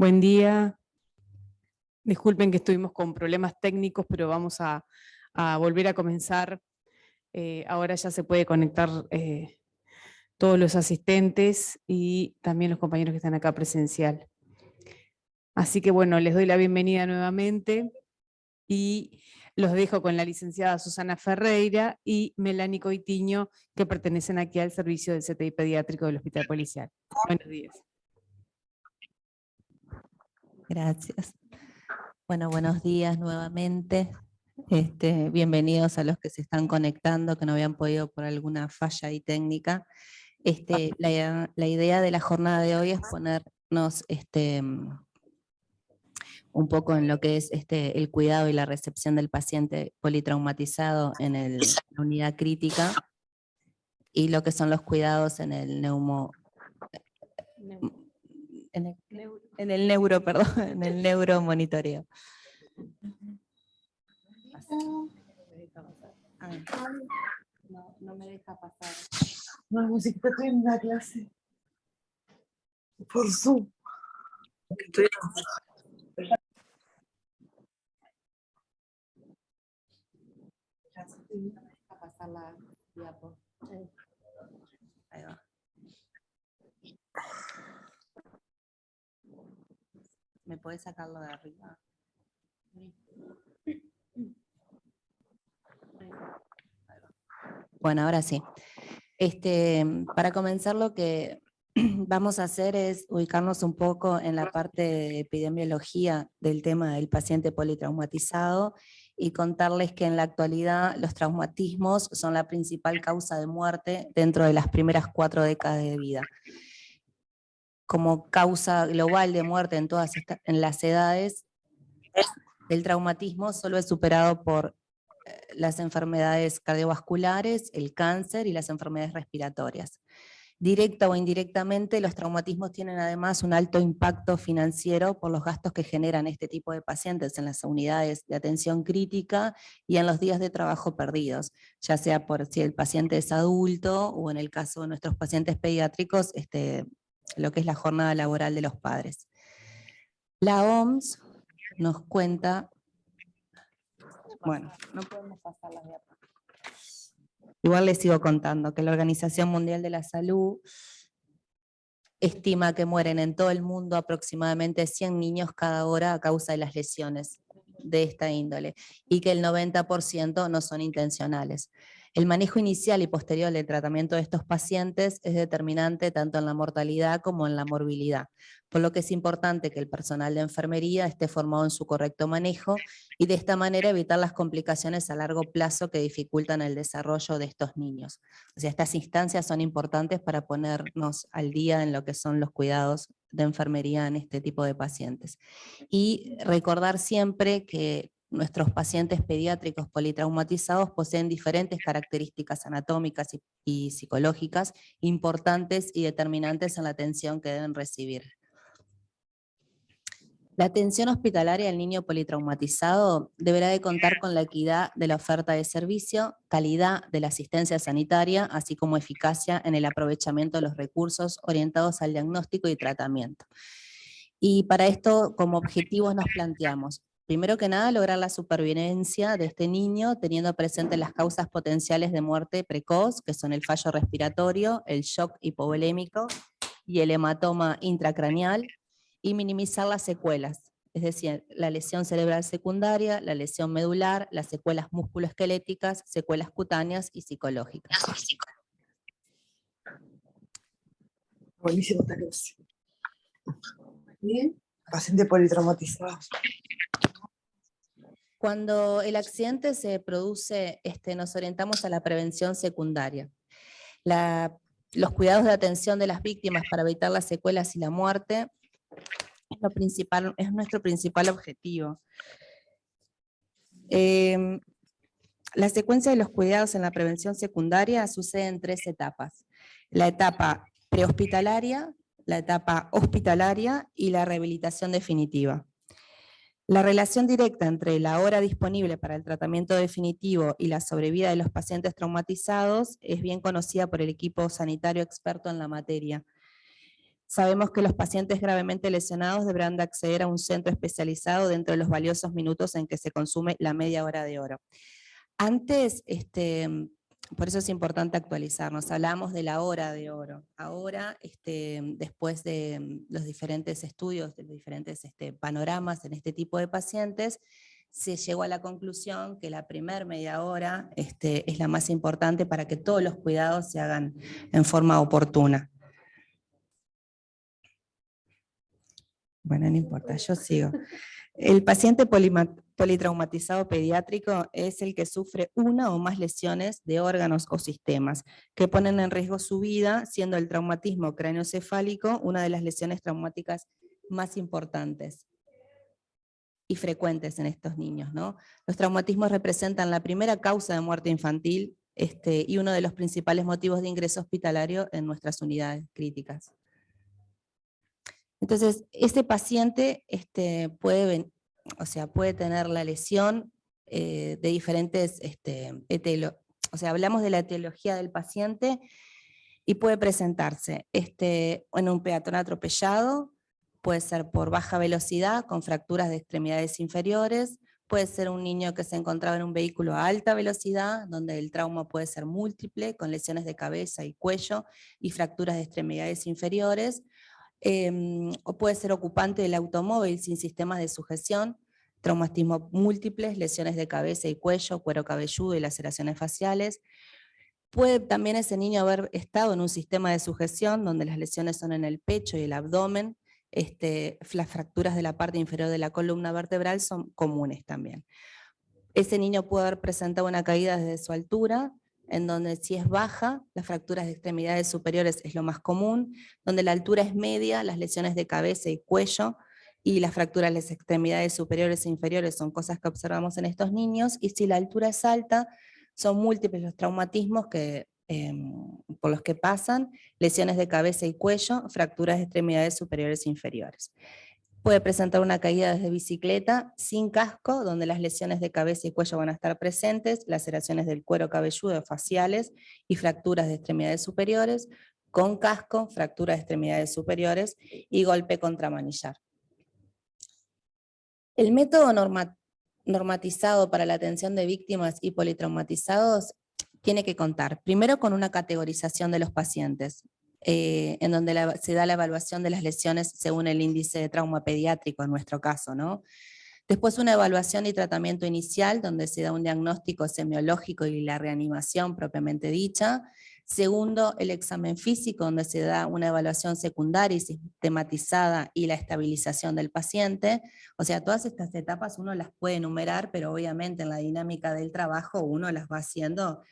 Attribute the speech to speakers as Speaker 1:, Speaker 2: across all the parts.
Speaker 1: Buen día. Disculpen que estuvimos con problemas técnicos, pero vamos a volver a comenzar. Ahora ya se puede conectar todos los asistentes y también los compañeros que están acá presencial. Así que bueno, les doy la bienvenida nuevamente y los dejo con la licenciada Susana Ferreira y Melanie Coitiño, que pertenecen aquí al servicio del CTI pediátrico del Hospital Policial. Buenos días.
Speaker 2: Gracias. Bueno, buenos días nuevamente. Bienvenidos a los que se están conectando, que no habían podido por alguna falla ahí técnica. La idea de la jornada de hoy es ponernos un poco en lo que es el cuidado y la recepción del paciente politraumatizado en la unidad crítica y lo que son los cuidados en el neuromonitoreo. No me deja pasar.
Speaker 3: No, si estoy en una clase. Por Zoom. Estoy...
Speaker 2: No me deja pasar la diapo. Ahí va. ¿Me podés sacarlo de arriba? Bueno, ahora sí. Para comenzar, lo que vamos a hacer es ubicarnos un poco en la parte de epidemiología del tema del paciente politraumatizado y contarles que en la actualidad los traumatismos son la principal causa de muerte dentro de las primeras 4 décadas de vida. Como causa global de muerte en todas las edades, el traumatismo solo es superado por las enfermedades cardiovasculares, el cáncer y las enfermedades respiratorias. Directa o indirectamente, los traumatismos tienen además un alto impacto financiero por los gastos que generan este tipo de pacientes en las unidades de atención crítica y en los días de trabajo perdidos, ya sea por si el paciente es adulto o en el caso de nuestros pacientes pediátricos, lo que es la jornada laboral de los padres. La OMS nos cuenta... Bueno, no podemos pasar las diapositivas. Igual les sigo contando que la Organización Mundial de la Salud estima que mueren en todo el mundo aproximadamente 100 niños cada hora a causa de las lesiones de esta índole y que el 90% no son intencionales. El manejo inicial y posterior del tratamiento de estos pacientes es determinante tanto en la mortalidad como en la morbilidad, por lo que es importante que el personal de enfermería esté formado en su correcto manejo y de esta manera evitar las complicaciones a largo plazo que dificultan el desarrollo de estos niños. O sea, estas instancias son importantes para ponernos al día en lo que son los cuidados de enfermería en este tipo de pacientes. Y recordar siempre que nuestros pacientes pediátricos politraumatizados poseen diferentes características anatómicas y psicológicas importantes y determinantes en la atención que deben recibir. La atención hospitalaria del niño politraumatizado deberá de contar con la equidad de la oferta de servicio, calidad de la asistencia sanitaria, así como eficacia en el aprovechamiento de los recursos orientados al diagnóstico y tratamiento. Y para esto, como objetivos nos planteamos, primero que nada, lograr la supervivencia de este niño, teniendo presentes las causas potenciales de muerte precoz, que son el fallo respiratorio, el shock hipovolémico y el hematoma intracraneal, y minimizar las secuelas, es decir, la lesión cerebral secundaria, la lesión medular, las secuelas musculoesqueléticas, secuelas cutáneas y psicológicas.
Speaker 3: Buenísimo esta clase. Bien. Paciente politraumatizado.
Speaker 2: Cuando el accidente se produce, nos orientamos a la prevención secundaria. Los cuidados de atención de las víctimas para evitar las secuelas y la muerte es nuestro principal objetivo. La secuencia de los cuidados en la prevención secundaria sucede en 3 etapas. La etapa prehospitalaria, la etapa hospitalaria y la rehabilitación definitiva. La relación directa entre la hora disponible para el tratamiento definitivo y la sobrevida de los pacientes traumatizados es bien conocida por el equipo sanitario experto en la materia. Sabemos que los pacientes gravemente lesionados deberán de acceder a un centro especializado dentro de los valiosos minutos en que se consume la media hora de oro. Antes, por eso es importante actualizarnos, hablamos de la hora de oro. Ahora, después de los diferentes estudios, de los diferentes panoramas en este tipo de pacientes, se llegó a la conclusión que la primer media hora es la más importante para que todos los cuidados se hagan en forma oportuna. Bueno, no importa, yo sigo. El paciente politraumatizado pediátrico es el que sufre una o más lesiones de órganos o sistemas que ponen en riesgo su vida, siendo el traumatismo craneoencefálico una de las lesiones traumáticas más importantes y frecuentes en estos niños, ¿no? Los traumatismos representan la primera causa de muerte infantil y uno de los principales motivos de ingreso hospitalario en nuestras unidades críticas. Entonces, este paciente puede tener la lesión de diferentes, hablamos de la etiología del paciente y puede presentarse en un peatón atropellado, puede ser por baja velocidad con fracturas de extremidades inferiores, puede ser un niño que se encontraba en un vehículo a alta velocidad, donde el trauma puede ser múltiple, con lesiones de cabeza y cuello y fracturas de extremidades inferiores, o puede ser ocupante del automóvil sin sistemas de sujeción, traumatismo múltiples, lesiones de cabeza y cuello, cuero cabelludo y laceraciones faciales. Puede también ese niño haber estado en un sistema de sujeción donde las lesiones son en el pecho y el abdomen. Las fracturas de la parte inferior de la columna vertebral son comunes también. Ese niño puede haber presentado una caída desde su altura, en donde si es baja, las fracturas de extremidades superiores es lo más común, donde la altura es media, las lesiones de cabeza y cuello, y las fracturas de las extremidades superiores e inferiores son cosas que observamos en estos niños, y si la altura es alta, son múltiples los traumatismos por los que pasan, lesiones de cabeza y cuello, fracturas de extremidades superiores e inferiores. Puede presentar una caída desde bicicleta sin casco, donde las lesiones de cabeza y cuello van a estar presentes, laceraciones del cuero cabelludo faciales y fracturas de extremidades superiores, con casco, fracturas de extremidades superiores y golpe contra manillar. El método normatizado para la atención de víctimas y politraumatizados tiene que contar, primero, con una categorización de los pacientes, en donde se da la evaluación de las lesiones según el índice de trauma pediátrico en nuestro caso, ¿no? Después una evaluación y tratamiento inicial, donde se da un diagnóstico semiológico y la reanimación propiamente dicha. Segundo, el examen físico, donde se da una evaluación secundaria y sistematizada y la estabilización del paciente. O sea, todas estas etapas uno las puede enumerar, pero obviamente en la dinámica del trabajo uno las va haciendo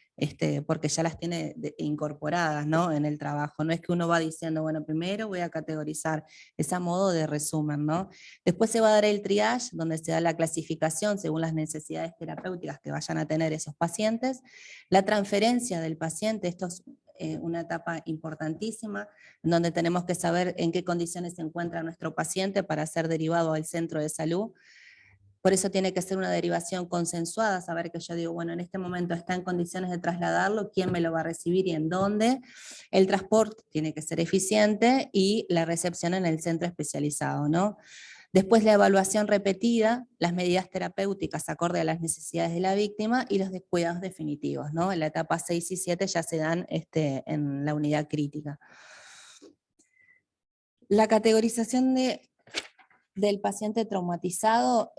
Speaker 2: porque ya las tiene incorporadas, ¿no?, en el trabajo. No es que uno va diciendo, bueno, primero voy a categorizar, es a modo de resumen, ¿no? Después se va a dar el triage, donde se da la clasificación según las necesidades terapéuticas que vayan a tener esos pacientes. La transferencia del paciente, esto es una etapa importantísima, en donde tenemos que saber en qué condiciones se encuentra nuestro paciente para ser derivado al centro de salud. Por eso tiene que ser una derivación consensuada, saber que yo digo, bueno, en este momento está en condiciones de trasladarlo, quién me lo va a recibir y en dónde. El transporte tiene que ser eficiente y la recepción en el centro especializado, ¿no? Después la evaluación repetida, las medidas terapéuticas acorde a las necesidades de la víctima y los descuidados definitivos, ¿no? En la etapa 6 y 7 ya se dan en la unidad crítica. La categorización del paciente traumatizado,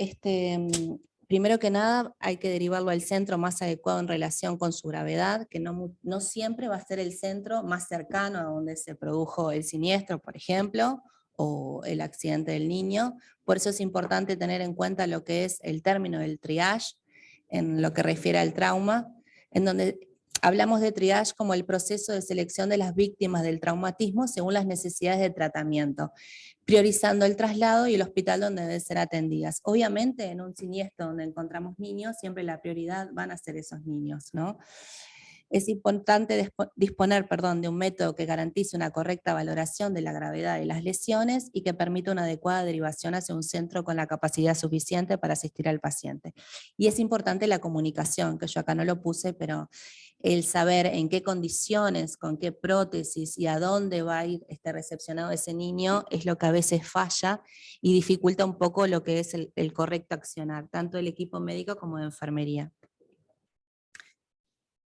Speaker 2: primero que nada hay que derivarlo al centro más adecuado en relación con su gravedad, que no siempre va a ser el centro más cercano a donde se produjo el siniestro, por ejemplo, o el accidente del niño. Por eso es importante tener en cuenta lo que es el término del triage, en lo que refiere al trauma, en donde hablamos de triage como el proceso de selección de las víctimas del traumatismo según las necesidades de tratamiento, priorizando el traslado y el hospital donde deben ser atendidas. Obviamente, en un siniestro donde encontramos niños, siempre la prioridad van a ser esos niños, ¿no? Es importante disponer de un método que garantice una correcta valoración de la gravedad de las lesiones y que permita una adecuada derivación hacia un centro con la capacidad suficiente para asistir al paciente. Y es importante la comunicación, que yo acá no lo puse, pero el saber en qué condiciones, con qué prótesis y a dónde va a ir recepcionado ese niño es lo que a veces falla y dificulta un poco lo que es el correcto accionar, tanto del equipo médico como de enfermería.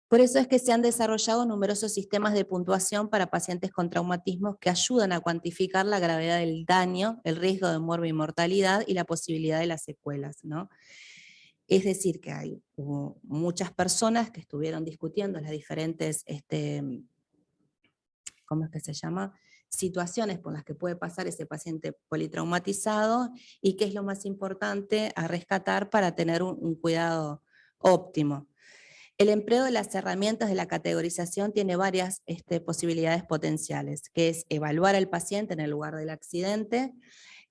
Speaker 2: Por eso es que se han desarrollado numerosos sistemas de puntuación para pacientes con traumatismos que ayudan a cuantificar la gravedad del daño, el riesgo de muerte y mortalidad y la posibilidad de las secuelas, ¿no? Es decir, que hubo muchas personas que estuvieron discutiendo las diferentes, ¿cómo es que se llama?, situaciones por las que puede pasar ese paciente politraumatizado y qué es lo más importante a rescatar para tener un cuidado óptimo. El empleo de las herramientas de la categorización tiene varias posibilidades potenciales, que es evaluar al paciente en el lugar del accidente,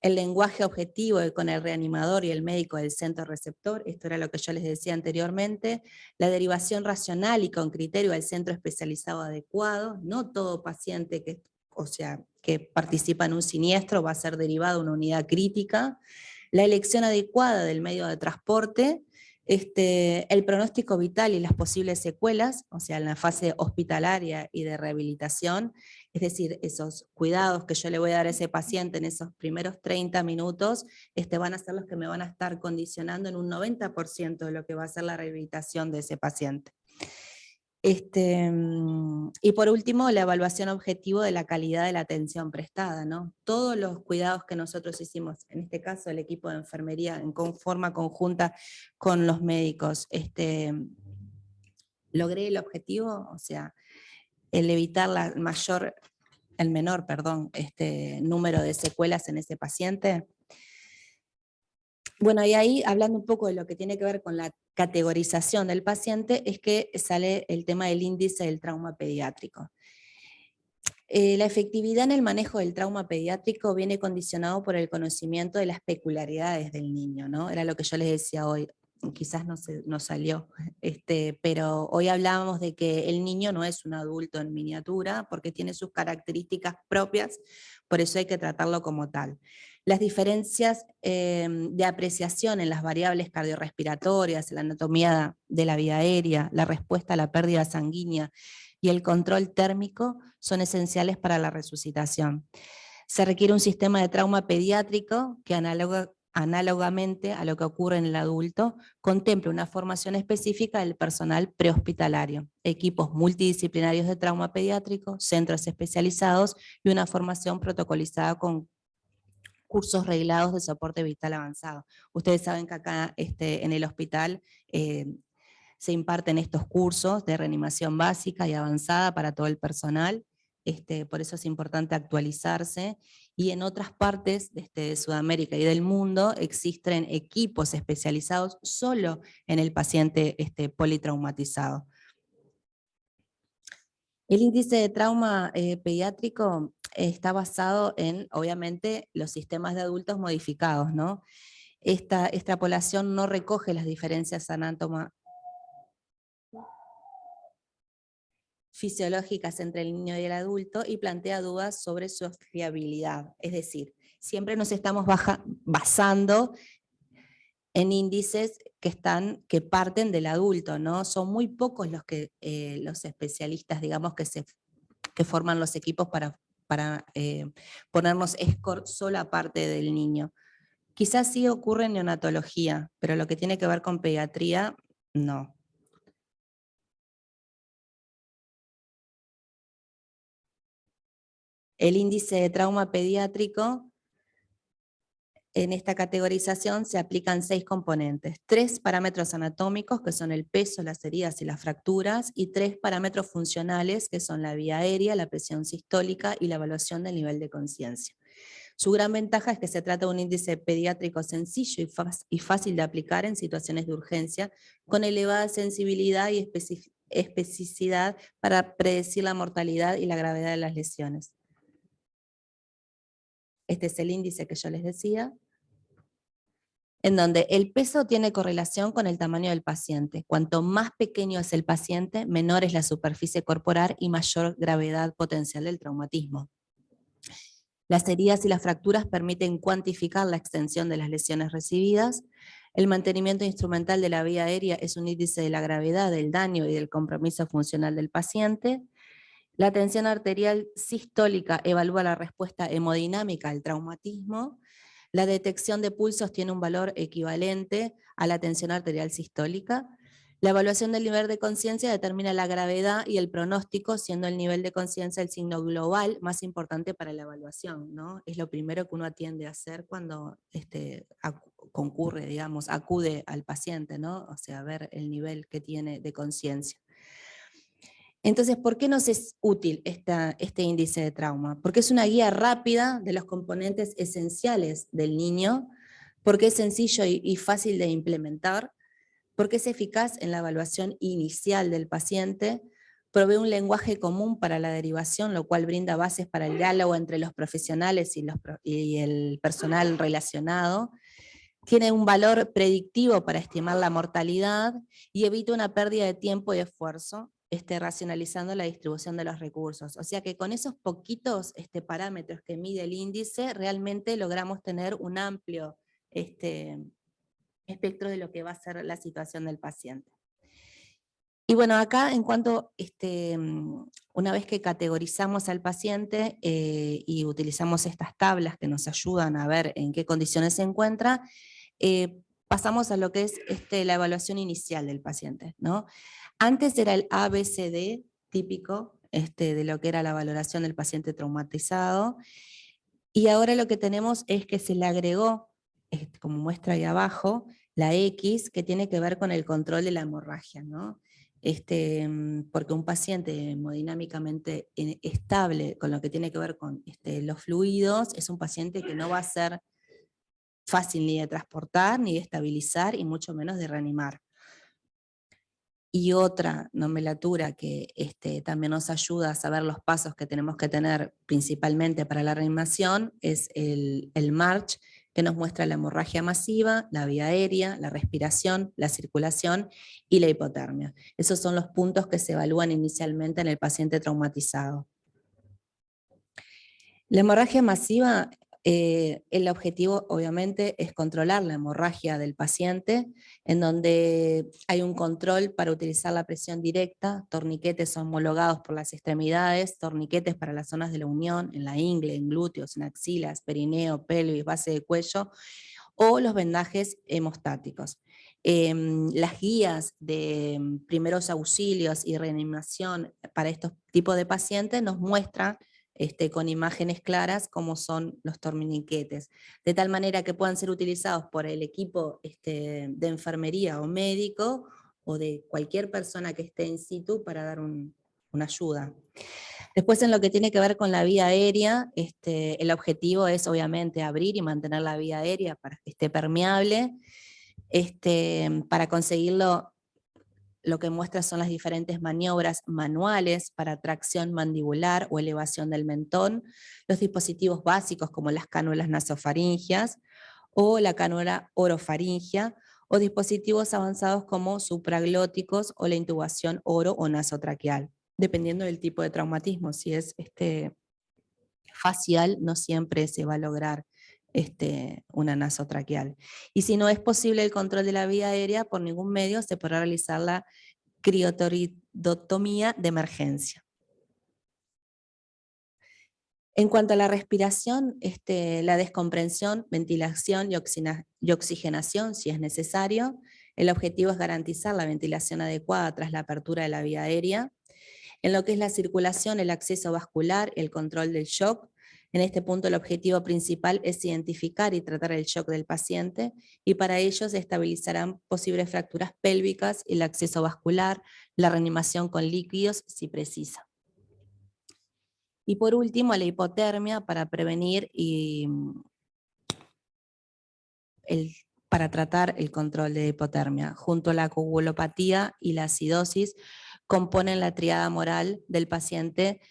Speaker 2: el lenguaje objetivo con el reanimador y el médico del centro receptor, esto era lo que yo les decía anteriormente, la derivación racional y con criterio al centro especializado adecuado, no todo paciente que participa en un siniestro va a ser derivado a una unidad crítica, la elección adecuada del medio de transporte, el pronóstico vital y las posibles secuelas, o sea, en la fase hospitalaria y de rehabilitación, es decir, esos cuidados que yo le voy a dar a ese paciente en esos primeros 30 minutos, van a ser los que me van a estar condicionando en un 90% de lo que va a ser la rehabilitación de ese paciente. Y por último, la evaluación objetivo de la calidad de la atención prestada, ¿no? Todos los cuidados que nosotros hicimos, en este caso el equipo de enfermería, en forma conjunta con los médicos, logré el objetivo, o sea, el evitar el menor número de secuelas en ese paciente. Bueno, y ahí, hablando un poco de lo que tiene que ver con la categorización del paciente, es que sale el tema del índice del trauma pediátrico. La efectividad en el manejo del trauma pediátrico viene condicionado por el conocimiento de las peculiaridades del niño, ¿no? Era lo que yo les decía hoy, quizás no salió, pero hoy hablábamos de que el niño no es un adulto en miniatura, porque tiene sus características propias, por eso hay que tratarlo como tal. Las diferencias de apreciación en las variables cardiorrespiratorias, la anatomía de la vía aérea, la respuesta a la pérdida sanguínea y el control térmico son esenciales para la resucitación. Se requiere un sistema de trauma pediátrico que análogamente a lo que ocurre en el adulto, contemple una formación específica del personal prehospitalario, equipos multidisciplinarios de trauma pediátrico, centros especializados y una formación protocolizada con cursos reglados de soporte vital avanzado. Ustedes saben que acá en el hospital se imparten estos cursos de reanimación básica y avanzada para todo el personal, por eso es importante actualizarse, y en otras partes de Sudamérica y del mundo existen equipos especializados solo en el paciente politraumatizado. El índice de trauma pediátrico está basado en, obviamente, los sistemas de adultos modificados, ¿no? Esta extrapolación no recoge las diferencias fisiológicas entre el niño y el adulto y plantea dudas sobre su fiabilidad. Es decir, siempre nos estamos basando en índices que parten del adulto, ¿no? Son muy pocos los especialistas, digamos, que forman los equipos para ponernos score solo aparte del niño. Quizás sí ocurre en neonatología, pero lo que tiene que ver con pediatría, no. El índice de trauma pediátrico, en esta categorización se aplican 6 componentes, 3 parámetros anatómicos, que son el peso, las heridas y las fracturas, y 3 parámetros funcionales, que son la vía aérea, la presión sistólica y la evaluación del nivel de conciencia. Su gran ventaja es que se trata de un índice pediátrico sencillo y fácil de aplicar en situaciones de urgencia, con elevada sensibilidad y especificidad para predecir la mortalidad y la gravedad de las lesiones. Este es el índice que yo les decía. en donde el peso tiene correlación con el tamaño del paciente. Cuanto más pequeño es el paciente, menor es la superficie corporal y mayor gravedad potencial del traumatismo. Las heridas y las fracturas permiten cuantificar la extensión de las lesiones recibidas. El mantenimiento instrumental de la vía aérea es un índice de la gravedad, del daño y del compromiso funcional del paciente. La tensión arterial sistólica evalúa la respuesta hemodinámica al traumatismo. La detección de pulsos tiene un valor equivalente a la tensión arterial sistólica. La evaluación del nivel de conciencia determina la gravedad y el pronóstico, siendo el nivel de conciencia el signo global más importante para la evaluación, ¿no? Es lo primero que uno atiende a hacer cuando concurre, digamos, acude al paciente, ¿no? O sea, ver el nivel que tiene de conciencia. Entonces, ¿por qué nos es útil este índice de trauma? Porque es una guía rápida de los componentes esenciales del niño, porque es sencillo y fácil de implementar, porque es eficaz en la evaluación inicial del paciente, provee un lenguaje común para la derivación, lo cual brinda bases para el diálogo entre los profesionales y el personal relacionado, tiene un valor predictivo para estimar la mortalidad y evita una pérdida de tiempo y esfuerzo, racionalizando la distribución de los recursos. O sea que con esos poquitos parámetros que mide el índice, realmente logramos tener un amplio espectro de lo que va a ser la situación del paciente. Y bueno, acá en cuanto, una vez que categorizamos al paciente y utilizamos estas tablas que nos ayudan a ver en qué condiciones se encuentra, pasamos a lo que es la evaluación inicial del paciente, ¿no? Antes era el ABCD típico de lo que era la valoración del paciente traumatizado, y ahora lo que tenemos es que se le agregó, como muestra ahí abajo, la X, que tiene que ver con el control de la hemorragia, ¿no? Porque un paciente hemodinámicamente estable con lo que tiene que ver con los fluidos, es un paciente que no va a ser fácil ni de transportar, ni de estabilizar, y mucho menos de reanimar. Y otra nomenclatura que también nos ayuda a saber los pasos que tenemos que tener principalmente para la reanimación es el MARCH, que nos muestra la hemorragia masiva, la vía aérea, la respiración, la circulación y la hipotermia. Esos son los puntos que se evalúan inicialmente en el paciente traumatizado. La hemorragia masiva, el objetivo obviamente es controlar la hemorragia del paciente, en donde hay un control para utilizar la presión directa, torniquetes homologados por las extremidades, torniquetes para las zonas de la unión, en la ingle, en glúteos, en axilas, perineo, pelvis, base de cuello, o los vendajes hemostáticos. Las guías de primeros auxilios y reanimación para estos tipos de pacientes nos muestran con imágenes claras cómo son los torniquetes, de tal manera que puedan ser utilizados por el equipo de enfermería o médico o de cualquier persona que esté in situ para dar una ayuda. Después, en lo que tiene que ver con la vía aérea, el objetivo es obviamente abrir y mantener la vía aérea para que esté permeable. Para conseguirlo, lo que muestra son las diferentes maniobras manuales para tracción mandibular o elevación del mentón, los dispositivos básicos como las cánulas nasofaringias o la cánula orofaringia, o dispositivos avanzados como supraglóticos o la intubación oro o nasotraqueal, dependiendo del tipo de traumatismo. Si es facial, no siempre se va a lograr una nasotraqueal. Y si no es posible el control de la vía aérea, por ningún medio se podrá realizar la criotoridotomía de emergencia. En cuanto a la respiración, la descomprensión, ventilación y oxigenación, si es necesario, el objetivo es garantizar la ventilación adecuada tras la apertura de la vía aérea. En lo que es la circulación, el acceso vascular, el control del shock. En este punto el objetivo principal es identificar y tratar el shock del paciente, y para ello se estabilizarán posibles fracturas pélvicas, el acceso vascular, la reanimación con líquidos si precisa. Y por último, la hipotermia para prevenir y para tratar el control de hipotermia. Junto a la coagulopatía y la acidosis componen la triada moral del paciente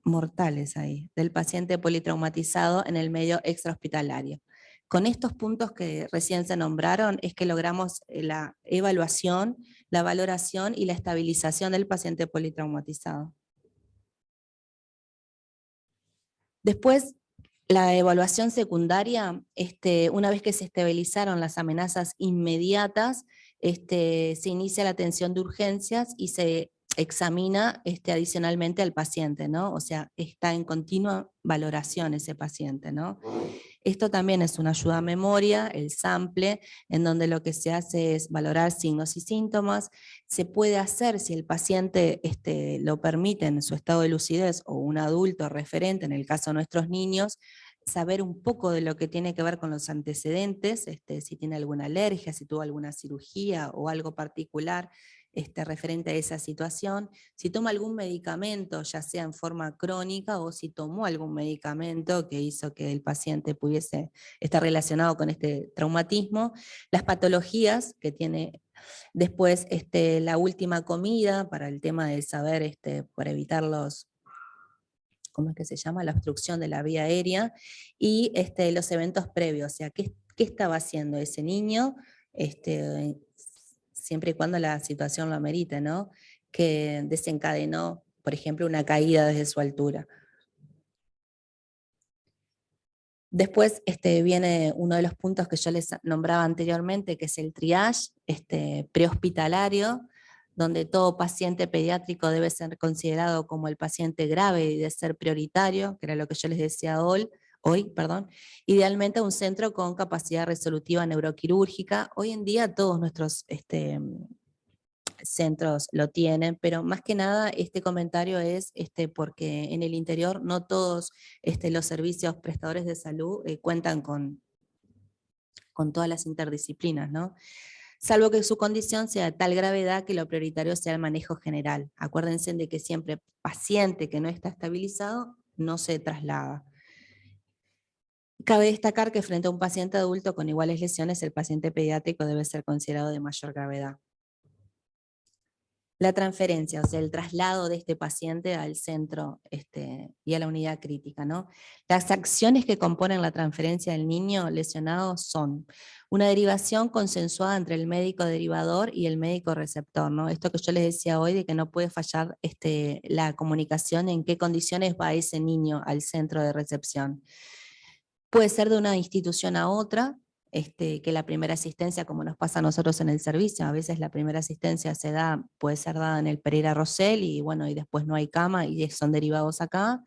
Speaker 2: mortales ahí, del paciente politraumatizado en el medio extrahospitalario. Con estos puntos que recién se nombraron es que logramos la evaluación, la valoración y la estabilización del paciente politraumatizado. Después, la evaluación secundaria, una vez que se estabilizaron las amenazas inmediatas, se inicia la atención de urgencias y se examina adicionalmente al paciente, ¿no? O sea, está en continua valoración ese paciente, ¿no? Esto también es una ayuda a memoria, el sample, en donde lo que se hace es valorar signos y síntomas. Se puede hacer, si el paciente lo permite en su estado de lucidez, o un adulto referente, en el caso de nuestros niños, saber un poco de lo que tiene que ver con los antecedentes, si tiene alguna alergia, si tuvo alguna cirugía o algo particular referente a esa situación, si toma algún medicamento, ya sea en forma crónica, o si tomó algún medicamento que hizo que el paciente pudiese estar relacionado con este traumatismo, las patologías que tiene. Después, la última comida, para el tema de saber, para evitar ¿cómo es que se llama? La obstrucción de la vía aérea, y los eventos previos, o sea, ¿qué estaba haciendo ese niño? Siempre y cuando la situación lo amerite, ¿no? Que desencadenó, por ejemplo, una caída desde su altura. Después viene uno de los puntos que yo les nombraba anteriormente, que es el triage prehospitalario, donde todo paciente pediátrico debe ser considerado como el paciente grave y de ser prioritario, que era lo que yo les decía hoy, idealmente un centro con capacidad resolutiva neuroquirúrgica. Hoy en día todos nuestros centros lo tienen, pero más que nada este comentario es porque en el interior no todos los servicios prestadores de salud cuentan con todas las interdisciplinas, ¿no? Salvo que su condición sea de tal gravedad que lo prioritario sea el manejo general. Acuérdense de que siempre paciente que no está estabilizado no se traslada. Cabe destacar que frente a un paciente adulto con iguales lesiones, el paciente pediátrico debe ser considerado de mayor gravedad. La transferencia, o sea, el traslado de este paciente al centro y a la unidad crítica, ¿no? Las acciones que componen la transferencia del niño lesionado son una derivación consensuada entre el médico derivador y el médico receptor, ¿no? Esto que yo les decía hoy, de que no puede fallar la comunicación, en qué condiciones va ese niño al centro de recepción. Puede ser de una institución a otra, que la primera asistencia, como nos pasa a nosotros en el servicio, a veces la primera asistencia puede ser dada en el Pereira Rosell, y bueno, y después no hay cama y son derivados acá.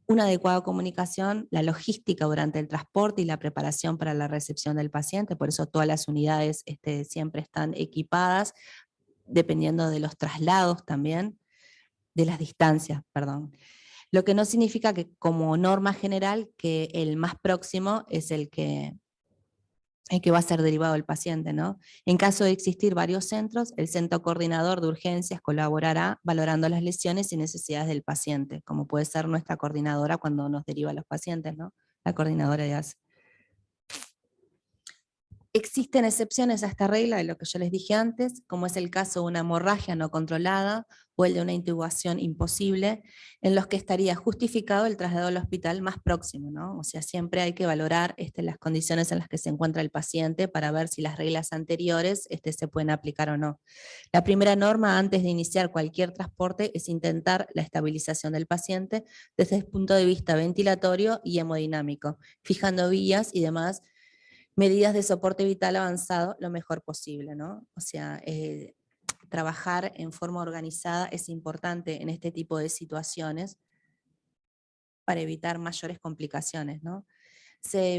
Speaker 2: Una adecuada comunicación, la logística durante el transporte y la preparación para la recepción del paciente, por eso todas las unidades siempre están equipadas, dependiendo de los traslados también, de las distancias, perdón. Lo que no significa que como norma general que el más próximo es el que va a ser derivado el paciente, ¿no? En caso de existir varios centros, el centro coordinador de urgencias colaborará valorando las lesiones y necesidades del paciente, como puede ser nuestra coordinadora cuando nos deriva a los pacientes, ¿no? La coordinadora de ACE. Existen excepciones a esta regla de lo que yo les dije antes, como es el caso de una hemorragia no controlada o el de una intubación imposible, en los que estaría justificado el traslado al hospital más próximo, ¿no? O sea, siempre hay que valorar las condiciones en las que se encuentra el paciente para ver si las reglas anteriores se pueden aplicar o no. La primera norma antes de iniciar cualquier transporte es intentar la estabilización del paciente desde el punto de vista ventilatorio y hemodinámico, fijando vías y demás medidas de soporte vital avanzado lo mejor posible, ¿no? O sea, trabajar en forma organizada es importante en este tipo de situaciones para evitar mayores complicaciones, ¿no? Se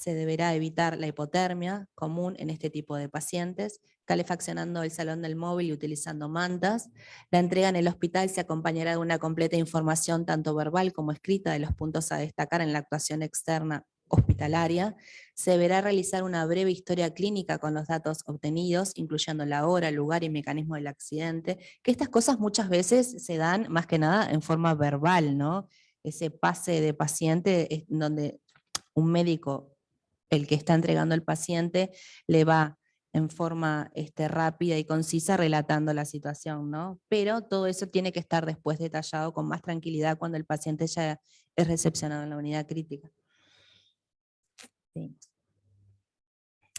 Speaker 2: deberá evitar la hipotermia común en este tipo de pacientes, calefaccionando el salón del móvil y utilizando mantas. La entrega en el hospital se acompañará de una completa información tanto verbal como escrita de los puntos a destacar en la actuación externa hospitalaria. Se deberá realizar una breve historia clínica con los datos obtenidos, incluyendo la hora, lugar y mecanismo del accidente, que estas cosas muchas veces se dan más que nada en forma verbal, ¿no? Ese pase de paciente es donde un médico, el que está entregando al paciente, le va en forma rápida y concisa relatando la situación, ¿no? Pero todo eso tiene que estar después detallado con más tranquilidad cuando el paciente ya es recepcionado en la unidad crítica. Sí.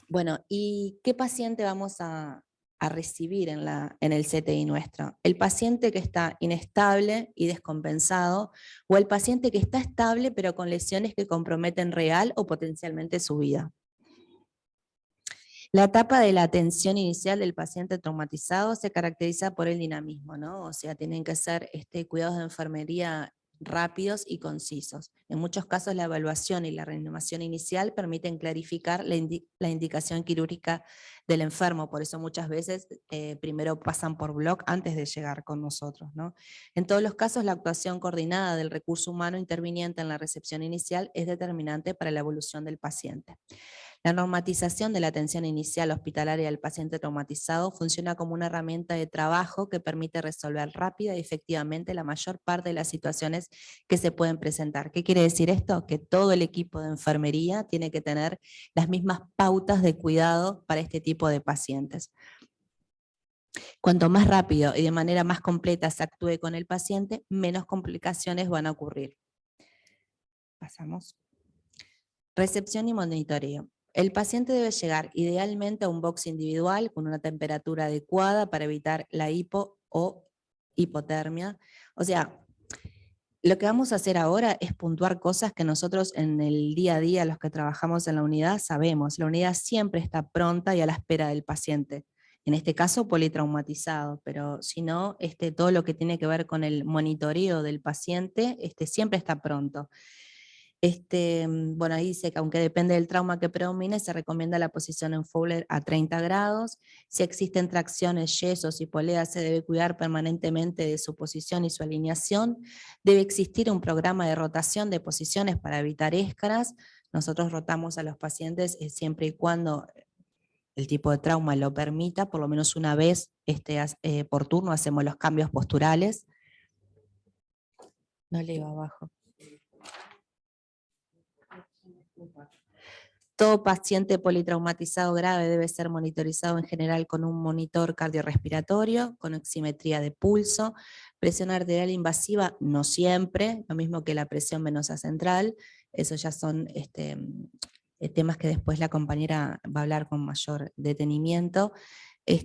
Speaker 2: Bueno, ¿y qué paciente vamos a recibir en el CTI nuestro? El paciente que está inestable y descompensado, o el paciente que está estable pero con lesiones que comprometen real o potencialmente su vida. La etapa de la atención inicial del paciente traumatizado se caracteriza por el dinamismo, ¿no? O sea, tienen que ser cuidados de enfermería rápidos y concisos. En muchos casos la evaluación y la reanimación inicial permiten clarificar la indicación quirúrgica del enfermo, por eso muchas veces primero pasan por bloc antes de llegar con nosotros, ¿no? En todos los casos la actuación coordinada del recurso humano interviniente en la recepción inicial es determinante para la evolución del paciente. La normatización de la atención inicial hospitalaria del paciente traumatizado funciona como una herramienta de trabajo que permite resolver rápida y efectivamente la mayor parte de las situaciones que se pueden presentar. ¿Qué quiere decir esto? Que todo el equipo de enfermería tiene que tener las mismas pautas de cuidado para este tipo de pacientes. Cuanto más rápido y de manera más completa se actúe con el paciente, menos complicaciones van a ocurrir. Pasamos. Recepción y monitoreo. El paciente debe llegar idealmente a un box individual con una temperatura adecuada para evitar la hipo o hipotermia. O sea, lo que vamos a hacer ahora es puntuar cosas que nosotros en el día a día, los que trabajamos en la unidad, sabemos. La unidad siempre está pronta y a la espera del paciente. En este caso, politraumatizado, pero si no, todo lo que tiene que ver con el monitoreo del paciente siempre está pronto. Bueno, ahí dice que aunque depende del trauma que predomine, se recomienda la posición en Fowler a 30 grados. Si existen tracciones, yesos y poleas, se debe cuidar permanentemente de su posición y su alineación. Debe existir un programa de rotación de posiciones para evitar escaras. Nosotros rotamos a los pacientes siempre y cuando el tipo de trauma lo permita, por lo menos una vez por turno hacemos los cambios posturales. No leo abajo. Todo paciente politraumatizado grave debe ser monitorizado en general con un monitor cardiorrespiratorio, con oximetría de pulso, presión arterial invasiva, no siempre, lo mismo que la presión venosa central, eso ya son temas que después la compañera va a hablar con mayor detenimiento.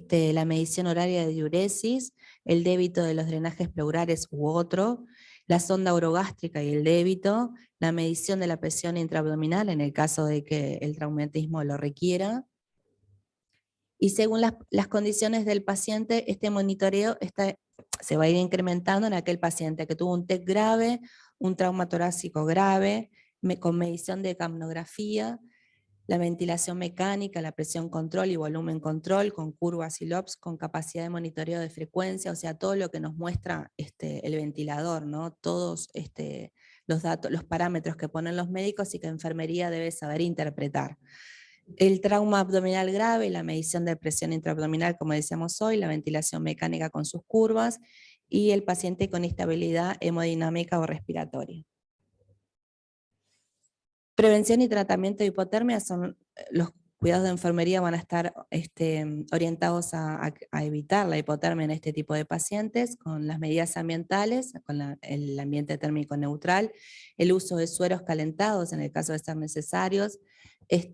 Speaker 2: La medición horaria de diuresis, el débito de los drenajes pleurales u otro, la sonda orogástrica y el débito, la medición de la presión intraabdominal en el caso de que el traumatismo lo requiera. Y según las condiciones del paciente, este monitoreo se va a ir incrementando en aquel paciente que tuvo un TEC grave, un trauma torácico grave, con medición de capnografía, la ventilación mecánica, la presión control y volumen control, con curvas y lobs, con capacidad de monitoreo de frecuencia, o sea, todo lo que nos muestra el ventilador, ¿no? Todos los datos, los parámetros que ponen los médicos y que enfermería debe saber interpretar. El trauma abdominal grave, la medición de presión intraabdominal, como decíamos hoy, la ventilación mecánica con sus curvas, y el paciente con instabilidad hemodinámica o respiratoria. Prevención y tratamiento de hipotermia son los cuidados de enfermería van a estar orientados a evitar la hipotermia en este tipo de pacientes con las medidas ambientales, con el ambiente térmico neutral, el uso de sueros calentados en el caso de ser necesarios,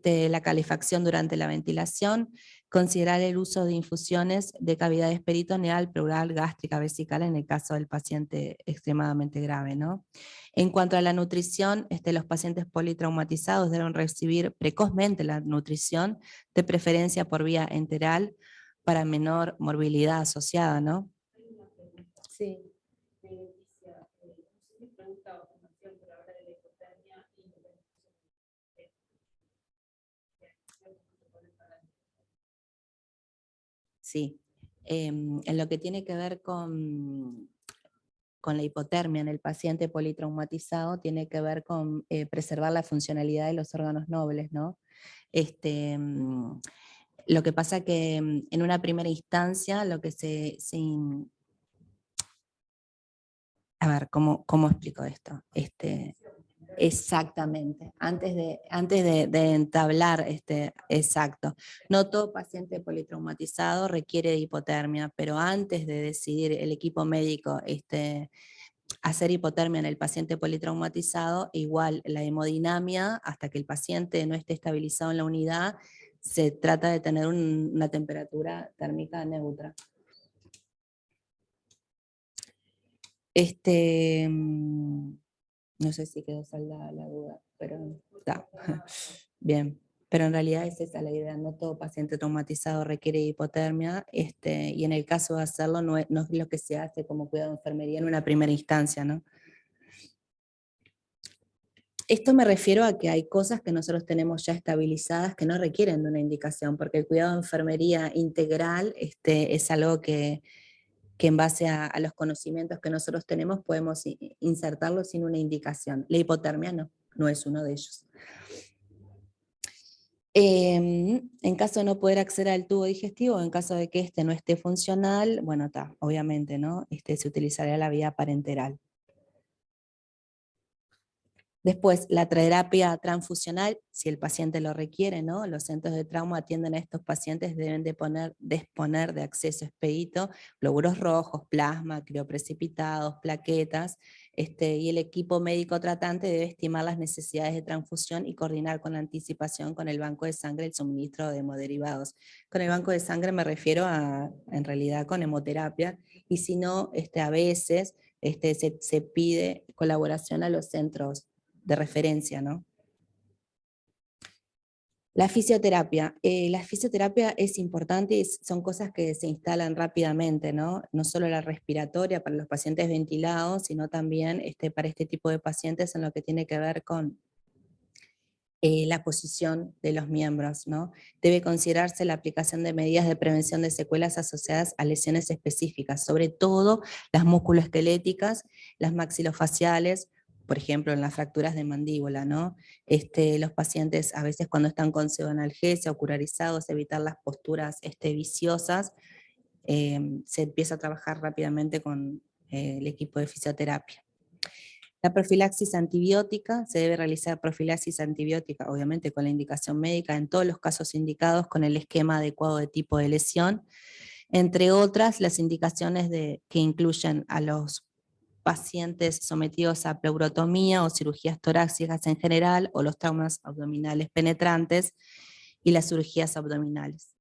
Speaker 2: la calefacción durante la ventilación, considerar el uso de infusiones de cavidades peritoneal, pleural, gástrica, vesical en el caso del paciente extremadamente grave, ¿no? En cuanto a la nutrición, los pacientes politraumatizados deben recibir precozmente la nutrición, de preferencia por vía enteral, para menor morbilidad asociada, ¿no? Sí. Sí, en lo que tiene que ver con la hipotermia en el paciente politraumatizado, tiene que ver con preservar la funcionalidad de los órganos nobles, ¿no? Lo que pasa que en una primera instancia, lo que a ver, ¿cómo explico esto? Exactamente, antes de entablar, exacto. No todo paciente politraumatizado requiere de hipotermia, pero antes de decidir el equipo médico hacer hipotermia en el paciente politraumatizado, igual la hemodinamia, hasta que el paciente no esté estabilizado en la unidad, se trata de tener una temperatura térmica neutra. No sé si quedó saldada la duda, pero está. Bien, pero en realidad es esa la idea, no todo paciente traumatizado requiere hipotermia, y en el caso de hacerlo no es lo que se hace como cuidado de enfermería en una primera instancia, ¿no? Esto me refiero a que hay cosas que nosotros tenemos ya estabilizadas que no requieren de una indicación, porque el cuidado de enfermería integral es algo que en base a los conocimientos que nosotros tenemos podemos insertarlo sin una indicación. La hipotermia no es uno de ellos. En caso de no poder acceder al tubo digestivo, en caso de que este no esté funcional, bueno, obviamente, ¿no? Se utilizaría la vía parenteral. Después, la terapia transfusional, si el paciente lo requiere, ¿no? Los centros de trauma atienden a estos pacientes, deben disponer de acceso expedito, glóbulos rojos, plasma, crioprecipitados, plaquetas, y el equipo médico tratante debe estimar las necesidades de transfusión y coordinar con anticipación con el banco de sangre el suministro de hemoderivados. Con el banco de sangre me refiero en realidad, con hemoterapia, y si no, a veces se pide colaboración a los centros de referencia, ¿no? La fisioterapia. La fisioterapia es importante y son cosas que se instalan rápidamente, ¿no? No solo la respiratoria para los pacientes ventilados, sino también para este tipo de pacientes en lo que tiene que ver con la posición de los miembros, ¿no? Debe considerarse la aplicación de medidas de prevención de secuelas asociadas a lesiones específicas, sobre todo las musculoesqueléticas, las maxilofaciales, por ejemplo, en las fracturas de mandíbula, ¿no? Los pacientes a veces cuando están con pseudoanalgesia o curarizados, evitar las posturas viciosas, se empieza a trabajar rápidamente con el equipo de fisioterapia. La profilaxis antibiótica, se debe realizar profilaxis antibiótica, obviamente con la indicación médica, en todos los casos indicados con el esquema adecuado de tipo de lesión, entre otras las indicaciones que incluyen a los pacientes sometidos a pleurotomía o cirugías torácicas en general, o los traumas abdominales penetrantes y las cirugías abdominales.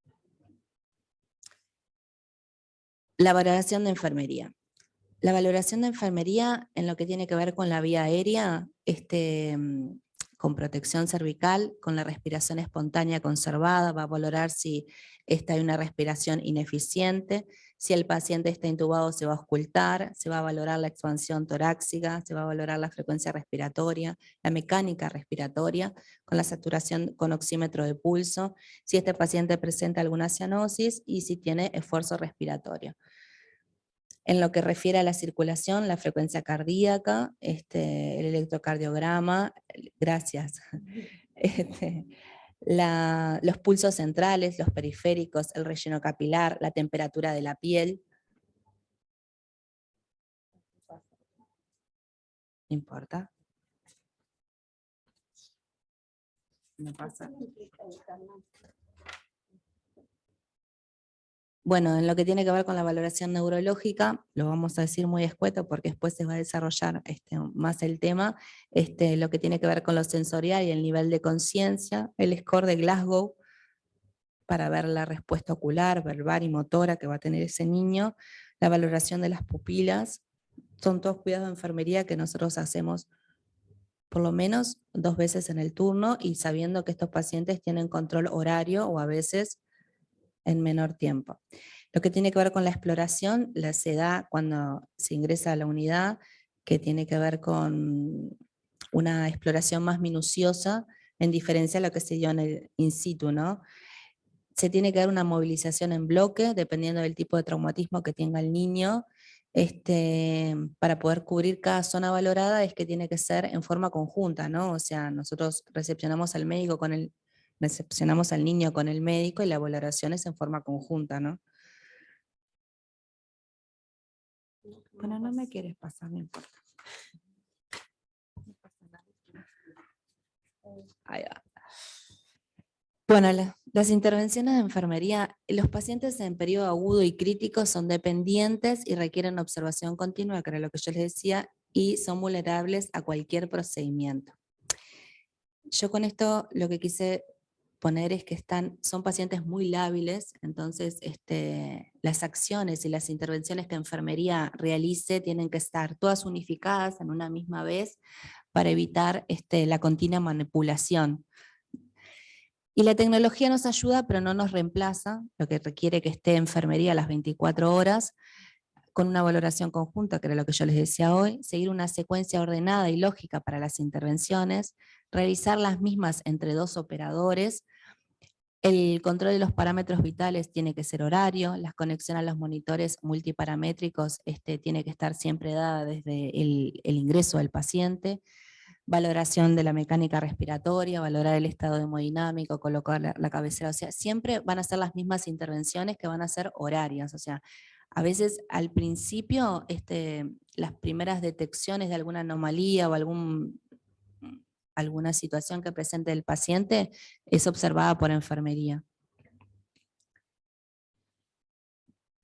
Speaker 2: La valoración de enfermería. La valoración de enfermería en lo que tiene que ver con la vía aérea, con protección cervical, con la respiración espontánea conservada, va a valorar si hay una respiración ineficiente, si el paciente está intubado se va a auscultar, se va a valorar la expansión torácica, se va a valorar la frecuencia respiratoria, la mecánica respiratoria, con la saturación con oxímetro de pulso, si este paciente presenta alguna cianosis y si tiene esfuerzo respiratorio. En lo que refiere a la circulación, la frecuencia cardíaca, el electrocardiograma, gracias. Los pulsos centrales, los periféricos, el relleno capilar, la temperatura de la piel. ¿No importa? ¿No pasa? Bueno, en lo que tiene que ver con la valoración neurológica, lo vamos a decir muy escueto porque después se va a desarrollar más el tema, lo que tiene que ver con lo sensorial y el nivel de conciencia, el score de Glasgow, para ver la respuesta ocular, verbal y motora que va a tener ese niño, la valoración de las pupilas, son todos cuidados de enfermería que nosotros hacemos por lo menos 2 veces en el turno y sabiendo que estos pacientes tienen control horario o a veces en menor tiempo. Lo que tiene que ver con la exploración, se da cuando se ingresa a la unidad, que tiene que ver con una exploración más minuciosa, en diferencia a lo que se dio en el in situ, ¿no? Se tiene que dar una movilización en bloque, dependiendo del tipo de traumatismo que tenga el niño, para poder cubrir cada zona valorada, es que tiene que ser en forma conjunta, ¿no? O sea, nosotros recepcionamos al médico recepcionamos al niño con el médico y la valoración es en forma conjunta, ¿no? Bueno, no me quieres pasar, no importa. Ahí va. Bueno, Las intervenciones de enfermería, los pacientes en periodo agudo y crítico son dependientes y requieren observación continua, que era lo que yo les decía, y son vulnerables a cualquier procedimiento. Yo con esto lo que quise poner es que son pacientes muy lábiles, entonces las acciones y las intervenciones que enfermería realice tienen que estar todas unificadas en una misma vez para evitar la continua manipulación. Y la tecnología nos ayuda, pero no nos reemplaza, lo que requiere que esté enfermería a las 24 horas, con una valoración conjunta, que era lo que yo les decía hoy, seguir una secuencia ordenada y lógica para las intervenciones, realizar las mismas entre 2 operadores, el control de los parámetros vitales tiene que ser horario, la conexión a los monitores multiparamétricos tiene que estar siempre dada desde el ingreso del paciente, valoración de la mecánica respiratoria, valorar el estado hemodinámico, colocar la cabecera, o sea, siempre van a ser las mismas intervenciones que van a ser horarias, o sea, a veces al principio las primeras detecciones de alguna anomalía o alguna situación que presente el paciente es observada por enfermería.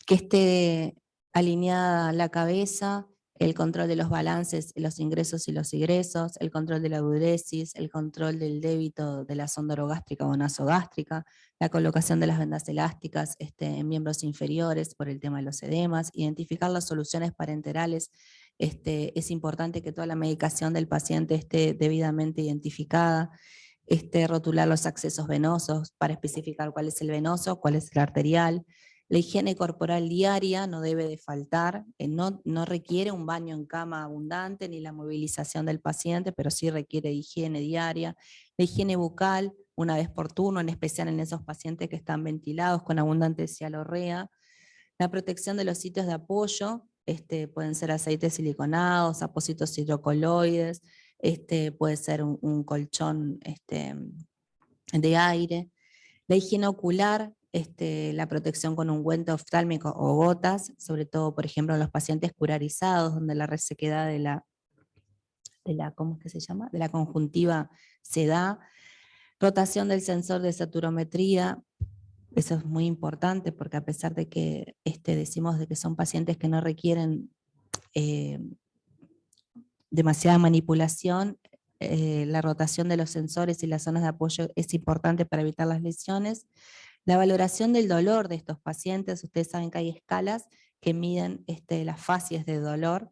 Speaker 2: Que esté alineada la cabeza, el control de los balances, los ingresos y los egresos, el control de la diuresis, el control del débito de la sonda orogástrica o nasogástrica, la colocación de las vendas elásticas en miembros inferiores por el tema de los edemas, identificar las soluciones parenterales. Es importante que toda la medicación del paciente esté debidamente identificada, rotular los accesos venosos para especificar cuál es el venoso, cuál es el arterial. La higiene corporal diaria no debe de faltar, no requiere un baño en cama abundante ni la movilización del paciente, pero sí requiere higiene diaria. La higiene bucal, una vez por turno, en especial en esos pacientes que están ventilados con abundante cialorrea. La protección de los sitios de apoyo, pueden ser aceites siliconados, apósitos hidrocoloides, puede ser un colchón de aire. La higiene ocular, la protección con ungüento oftálmico o gotas, sobre todo, por ejemplo, en los pacientes curarizados, donde la resequedad de la ¿cómo es que se llama? De la conjuntiva se da. Rotación del sensor de saturometría, eso es muy importante, porque a pesar de que decimos de que son pacientes que no requieren demasiada manipulación, la rotación de los sensores y las zonas de apoyo es importante para evitar las lesiones. La valoración del dolor de estos pacientes, ustedes saben que hay escalas que miden las fases de dolor.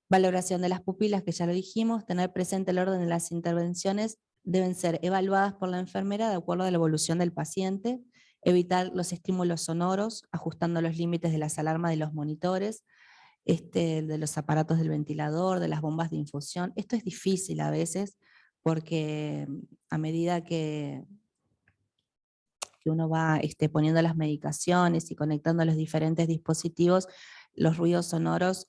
Speaker 2: Valoración de las pupilas, que ya lo dijimos, tener presente el orden de las intervenciones, deben ser evaluadas por la enfermera de acuerdo a la evolución del paciente, evitar los estímulos sonoros, ajustando los límites de las alarmas de los monitores, de los aparatos del ventilador, de las bombas de infusión. Esto es difícil a veces, porque a medida que uno va poniendo las medicaciones y conectando los diferentes dispositivos, los ruidos sonoros,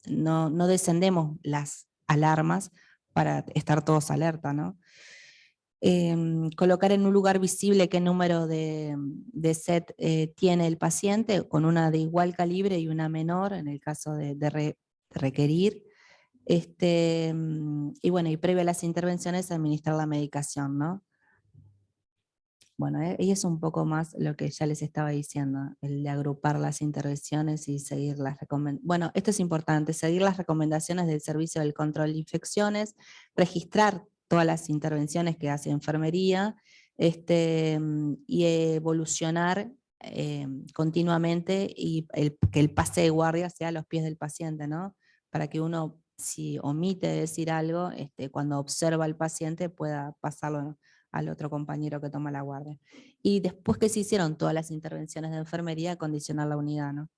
Speaker 2: no descendemos las alarmas para estar todos alerta, ¿no? Colocar en un lugar visible qué número de set tiene el paciente, con una de igual calibre y una menor, en el caso de requerir. Y bueno, y previo a las intervenciones, administrar la medicación, ¿no? Bueno, y es un poco más lo que ya les estaba diciendo, el de agrupar las intervenciones y seguir las recomendaciones. Bueno, esto es importante, seguir las recomendaciones del Servicio del Control de Infecciones, registrar todas las intervenciones que hace enfermería, y evolucionar continuamente, y que el pase de guardia sea a los pies del paciente, ¿no? Para que uno, si omite decir algo, cuando observa al paciente pueda pasarlo, ¿no?, al otro compañero que toma la guardia. Y después que se hicieron todas las intervenciones de enfermería, acondicionar la unidad, ¿no?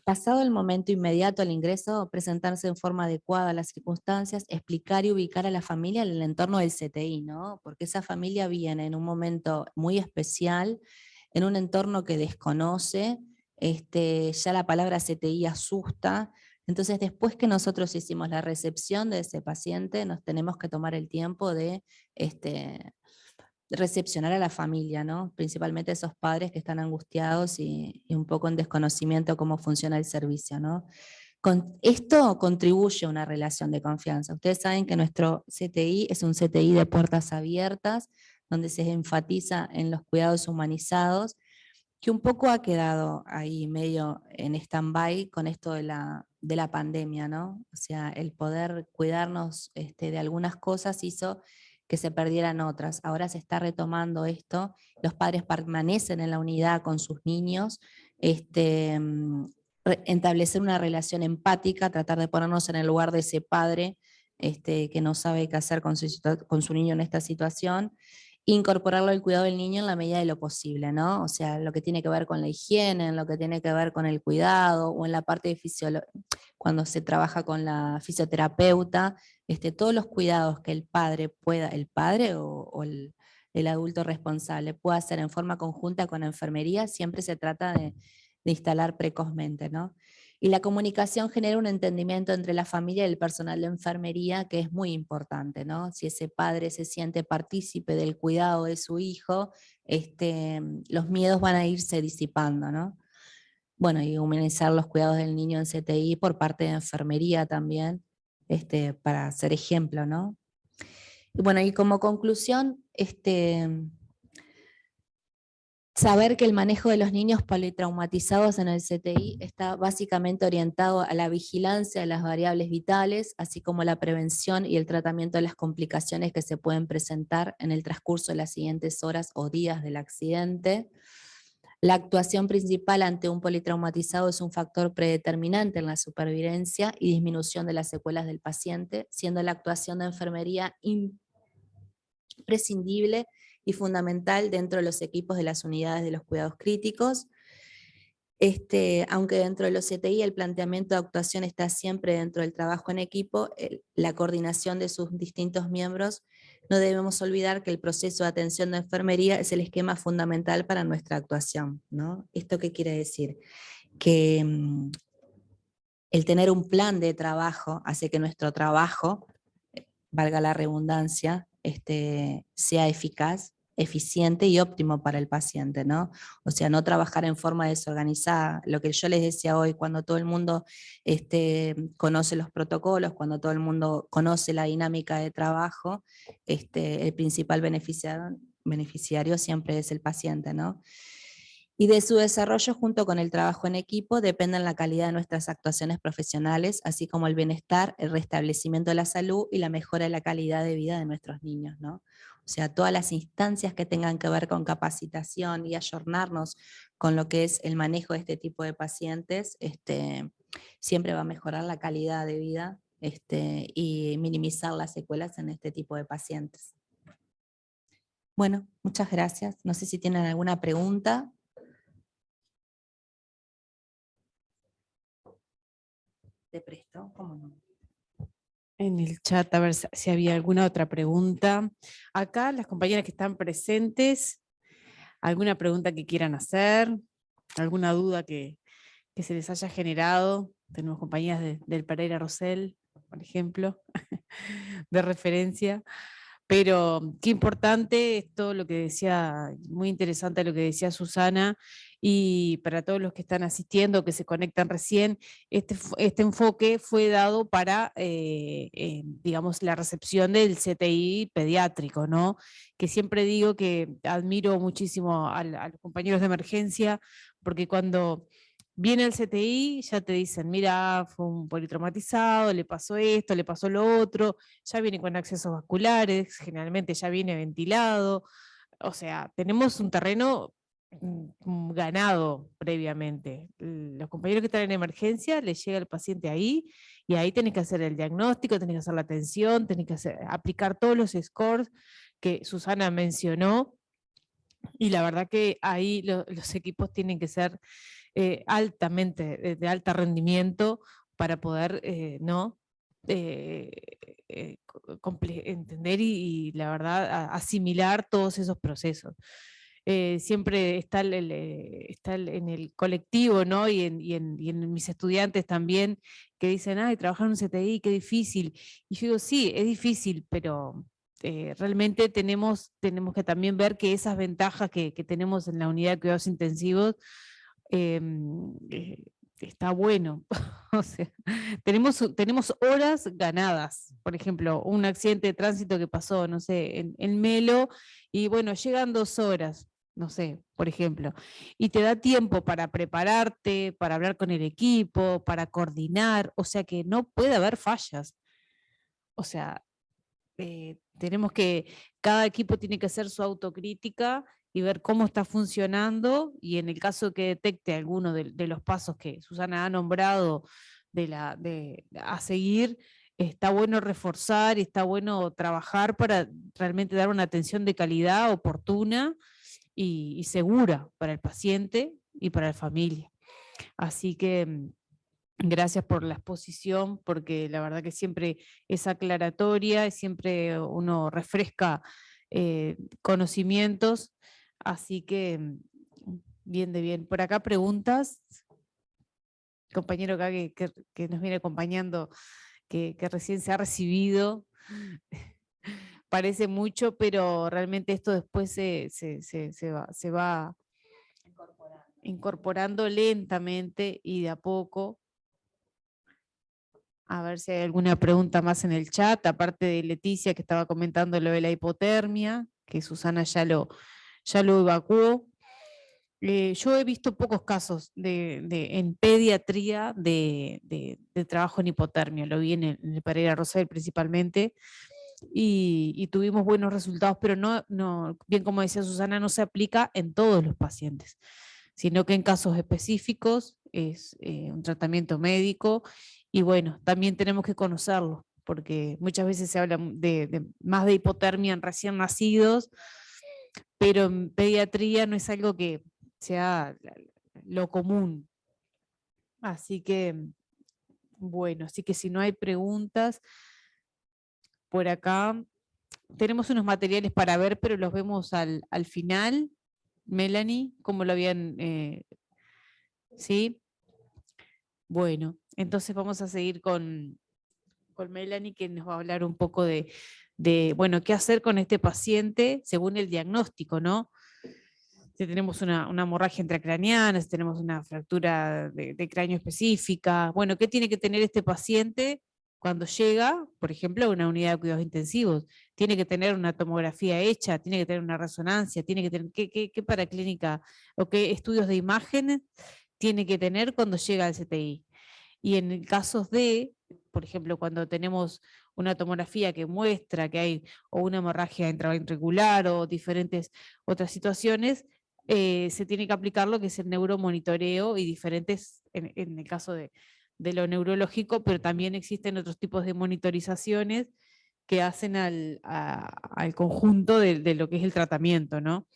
Speaker 2: Pasado el momento inmediato al ingreso, presentarse en forma adecuada a las circunstancias, explicar y ubicar a la familia en el entorno del CTI, ¿no? Porque esa familia viene en un momento muy especial, en un entorno que desconoce, ya la palabra CTI asusta. Entonces, después que nosotros hicimos la recepción de ese paciente, nos tenemos que tomar el tiempo de recepcionar a la familia, ¿no? Principalmente esos padres que están angustiados y un poco en desconocimiento de cómo funciona el servicio, ¿no? Esto contribuye a una relación de confianza. Ustedes saben que nuestro CTI es un CTI de puertas abiertas, donde se enfatiza en los cuidados humanizados, que un poco ha quedado ahí medio en stand-by con esto de la pandemia, ¿no? O sea, el poder cuidarnos de algunas cosas hizo que se perdieran otras. Ahora se está retomando esto, los padres permanecen en la unidad con sus niños, establecer una relación empática, tratar de ponernos en el lugar de ese padre que no sabe qué hacer con su niño en esta situación, incorporarlo al cuidado del niño en la medida de lo posible, ¿no? O sea, lo que tiene que ver con la higiene, en lo que tiene que ver con el cuidado, o en la parte de cuando se trabaja con la fisioterapeuta, todos los cuidados que el padre pueda, el padre o el adulto responsable pueda hacer en forma conjunta con la enfermería, siempre se trata de instalar precozmente, ¿no? Y la comunicación genera un entendimiento entre la familia y el personal de enfermería que es muy importante, ¿no? Si ese padre se siente partícipe del cuidado de su hijo, los miedos van a irse disipando, ¿no? Bueno, y humanizar los cuidados del niño en CTI por parte de enfermería también, para ser ejemplo, ¿no? Y bueno, y como conclusión, saber que el manejo de los niños politraumatizados en el CTI está básicamente orientado a la vigilancia de las variables vitales, así como la prevención y el tratamiento de las complicaciones que se pueden presentar en el transcurso de las siguientes horas o días del accidente. La actuación principal ante un politraumatizado es un factor predeterminante en la supervivencia y disminución de las secuelas del paciente, siendo la actuación de enfermería imprescindible y fundamental dentro de los equipos de las unidades de los cuidados críticos. Aunque dentro de los CTI el planteamiento de actuación está siempre dentro del trabajo en equipo, la coordinación de sus distintos miembros, no debemos olvidar que el proceso de atención de enfermería es el esquema fundamental para nuestra actuación, ¿no? ¿Esto qué quiere decir? Que el tener un plan de trabajo hace que nuestro trabajo, valga la redundancia, sea eficaz, eficiente y óptimo para el paciente, ¿no? O sea, no trabajar en forma desorganizada. Lo que yo les decía hoy, cuando todo el mundo conoce los protocolos, cuando todo el mundo conoce la dinámica de trabajo, el principal beneficiario siempre es el paciente, ¿no? Y de su desarrollo junto con el trabajo en equipo dependen la calidad de nuestras actuaciones profesionales, así como el bienestar, el restablecimiento de la salud y la mejora de la calidad de vida de nuestros niños, ¿no? O sea, todas las instancias que tengan que ver con capacitación y ayornarnos con lo que es el manejo de este tipo de pacientes, siempre va a mejorar la calidad de vida y minimizar las secuelas en este tipo de pacientes. Bueno, muchas gracias. No sé si tienen alguna pregunta. Te presto, ¿cómo no?
Speaker 1: En el chat a ver si había alguna otra pregunta. Acá las compañeras que están presentes, alguna pregunta que quieran hacer, alguna duda que se les haya generado. Tenemos compañías del Pereira Rosell, por ejemplo, de referencia. Pero qué importante es todo lo que decía, muy interesante lo que decía Susana, y para todos los que están asistiendo, que se conectan recién, este enfoque fue dado para, digamos, la recepción del CTI pediátrico, ¿no? Que siempre digo que admiro muchísimo a los compañeros de emergencia, porque cuando viene el CTI, ya te dicen, mira, fue un politraumatizado, le pasó esto, le pasó lo otro, ya viene con accesos vasculares, generalmente ya viene ventilado, o sea, tenemos un terreno ganado previamente. Los compañeros que están en emergencia, les llega el paciente ahí, y ahí tenés que hacer el diagnóstico, tenés que hacer la atención, tenés que aplicar todos los scores que Susana mencionó, y la verdad que ahí los equipos tienen que ser altamente, de alto rendimiento para poder, ¿no? Entender y la verdad asimilar todos esos procesos. Siempre está, en el colectivo, ¿no? Y en mis estudiantes también, que dicen, ay, trabajar en un CTI, qué difícil. Y yo digo, sí, es difícil, pero realmente tenemos que también ver que esas ventajas que tenemos en la unidad de cuidados intensivos, está bueno. O sea, tenemos horas ganadas. Por ejemplo, un accidente de tránsito que pasó, no sé, en Melo, y bueno, llegan 2 horas, no sé, por ejemplo, y te da tiempo para prepararte, para hablar con el equipo, para coordinar, o sea que no puede haber fallas. O sea, cada equipo tiene que hacer su autocrítica y ver cómo está funcionando, y en el caso que detecte alguno de los pasos que Susana ha nombrado a seguir, está bueno reforzar y está bueno trabajar para realmente dar una atención de calidad oportuna y segura para el paciente y para la familia. Así que gracias por la exposición, porque la verdad que siempre es aclaratoria y siempre uno refresca conocimientos. Así que bien de bien. Por acá preguntas. Compañero acá que nos viene acompañando, que recién se ha recibido. Parece mucho, pero realmente esto después se va incorporando lentamente y de a poco. A ver si hay alguna pregunta más en el chat, aparte de Leticia que estaba comentando lo de la hipotermia, que Susana ya lo evacuó. Yo he visto pocos casos en pediatría de trabajo en hipotermia, lo vi en el Pereira Rosell principalmente, y tuvimos buenos resultados, pero no, bien como decía Susana, no se aplica en todos los pacientes, sino que en casos específicos es un tratamiento médico, y bueno, también tenemos que conocerlo, porque muchas veces se habla más de hipotermia en recién nacidos, pero en pediatría no es algo que sea lo común. Así que, bueno, así que si no hay preguntas, por acá tenemos unos materiales para ver, pero los vemos al final. Melanie, ¿cómo lo habían? ¿Sí? Bueno, entonces vamos a seguir con Melanie, que nos va a hablar un poco bueno, qué hacer con este paciente según el diagnóstico, ¿no? Si tenemos una hemorragia intracraneana, si tenemos una fractura de cráneo específica, bueno, ¿qué tiene que tener este paciente cuando llega, por ejemplo, a una unidad de cuidados intensivos? Tiene que tener una tomografía hecha, tiene que tener una resonancia, tiene que tener qué paraclínica o qué estudios de imágenes tiene que tener cuando llega al CTI. Y en casos por ejemplo, cuando tenemos una tomografía que muestra que hay o una hemorragia intraventricular o diferentes otras situaciones, se tiene que aplicar lo que es el neuromonitoreo y diferentes, en el caso de lo neurológico, pero también existen otros tipos de monitorizaciones que hacen al conjunto de lo que es el tratamiento, ¿no?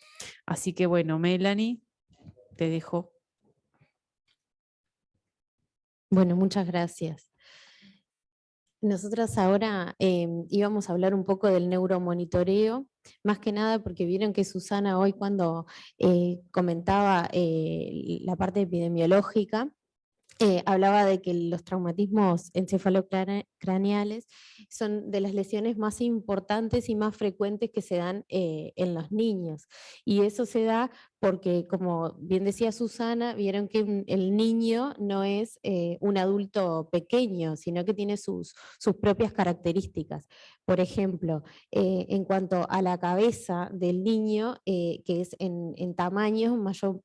Speaker 1: Así que bueno, Melanie, te dejo.
Speaker 4: Bueno, muchas gracias. Nosotras ahora íbamos a hablar un poco del neuromonitoreo, más que nada porque vieron que Susana hoy cuando comentaba la parte epidemiológica, hablaba de que los traumatismos encefalocraneales son de las lesiones más importantes y más frecuentes que se dan en los niños. Y eso se da porque, como bien decía Susana, vieron que el niño no es un adulto pequeño, sino que tiene sus propias características. Por ejemplo, en cuanto a la cabeza del niño, que es en tamaño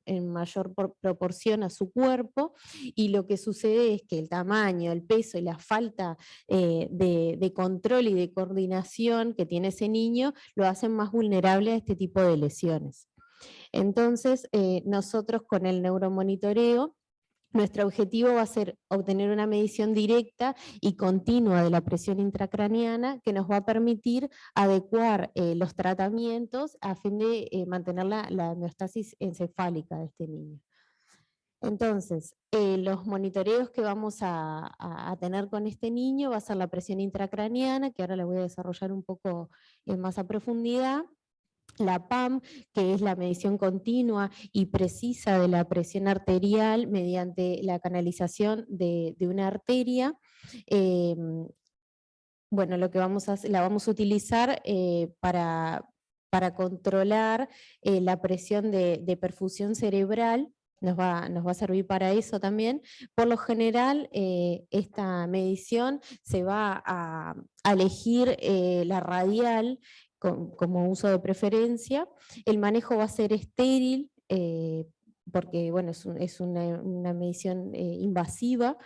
Speaker 4: en mayor proporción a su cuerpo, y lo que sucede es que el tamaño, el peso y la falta de control y de coordinación que tiene ese niño lo hacen más vulnerable a este tipo de lesiones. Entonces, nosotros con el neuromonitoreo, nuestro objetivo va a ser obtener una medición directa y continua de la presión intracraneana que nos va a permitir adecuar los tratamientos a fin de mantener la homeostasis encefálica de este niño. Entonces, los monitoreos que vamos a tener con este niño va a ser la presión intracraneana, que ahora la voy a desarrollar un poco más a profundidad, la PAM, que es la medición continua y precisa de la presión arterial mediante la canalización de una arteria. Bueno, lo que la vamos a utilizar para controlar la presión de perfusión cerebral nos va a servir para eso también. Por lo general, esta medición se va a elegir la radial como uso de preferencia. El manejo va a ser estéril, porque bueno, es una medición invasiva.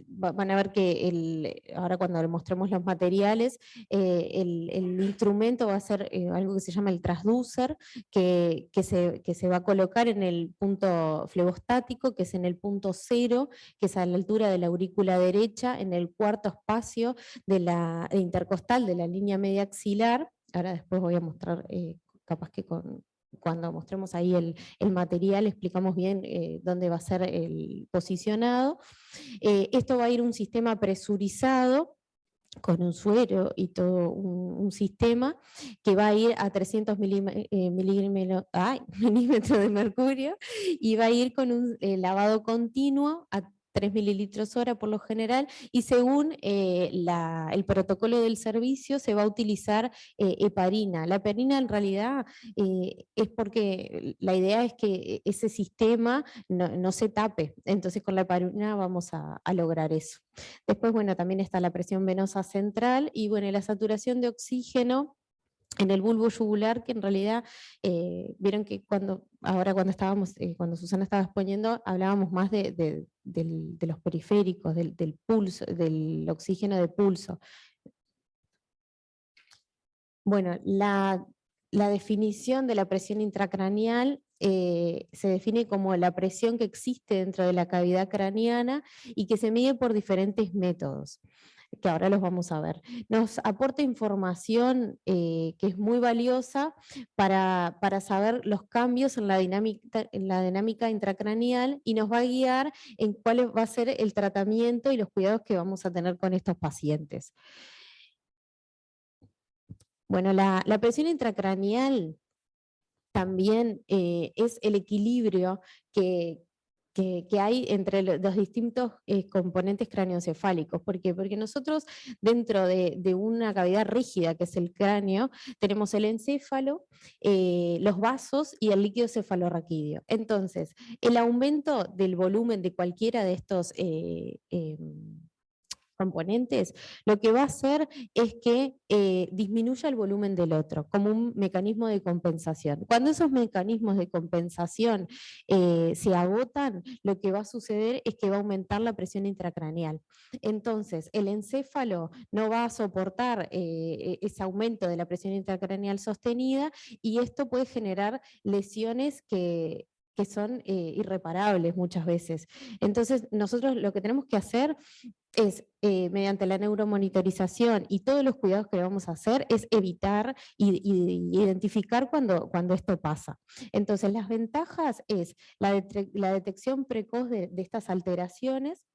Speaker 4: Van a ver que ahora cuando le mostremos los materiales, el instrumento va a ser algo que se llama el transducer, que se va a colocar en el punto flebostático, que es en el punto 0, que es a la altura de la aurícula derecha, en el cuarto espacio de la intercostal de la línea media axilar. Ahora después voy a mostrar, capaz que cuando mostremos ahí el material, explicamos bien dónde va a ser el posicionado. Esto va a ir un sistema presurizado, con un suero y todo un sistema que va a ir a 300 milímetros de mercurio, y va a ir con un lavado continuo a 3 mililitros hora por lo general, y según el protocolo del servicio se va a utilizar heparina. La heparina en realidad es porque la idea es que ese sistema no se tape, entonces con la heparina vamos a lograr eso. Después, bueno, también está la presión venosa central y, bueno, la saturación de oxígeno en el bulbo yugular, que en realidad, vieron que ahora cuando cuando Susana estaba exponiendo, hablábamos más de los periféricos, del pulso, del oxígeno de pulso. Bueno, la definición de la presión intracraneal se define como la presión que existe dentro de la cavidad craneana y que se mide por diferentes métodos, que ahora los vamos a ver. Nos aporta información que es muy valiosa para saber los cambios en la dinámica intracraneal, y nos va a guiar en cuál va a ser el tratamiento y los cuidados que vamos a tener con estos pacientes. Bueno, la presión intracraneal también es el equilibrio que hay entre los distintos componentes craneoencefálicos. ¿Por qué? Porque nosotros dentro de una cavidad rígida que es el cráneo, tenemos el encéfalo, los vasos y el líquido cefalorraquídeo. Entonces, el aumento del volumen de cualquiera de estos componentes, lo que va a hacer es que disminuya el volumen del otro, como un mecanismo de compensación. Cuando esos mecanismos de compensación se agotan, lo que va a suceder es que va a aumentar la presión intracraneal. Entonces, el encéfalo no va a soportar ese aumento de la presión intracraneal sostenida, y esto puede generar lesiones que son irreparables muchas veces. Entonces, nosotros lo que tenemos que hacer es, mediante la neuromonitorización y todos los cuidados que vamos a hacer, es evitar y identificar cuando esto pasa. Entonces, las ventajas es la detección precoz de estas alteraciones.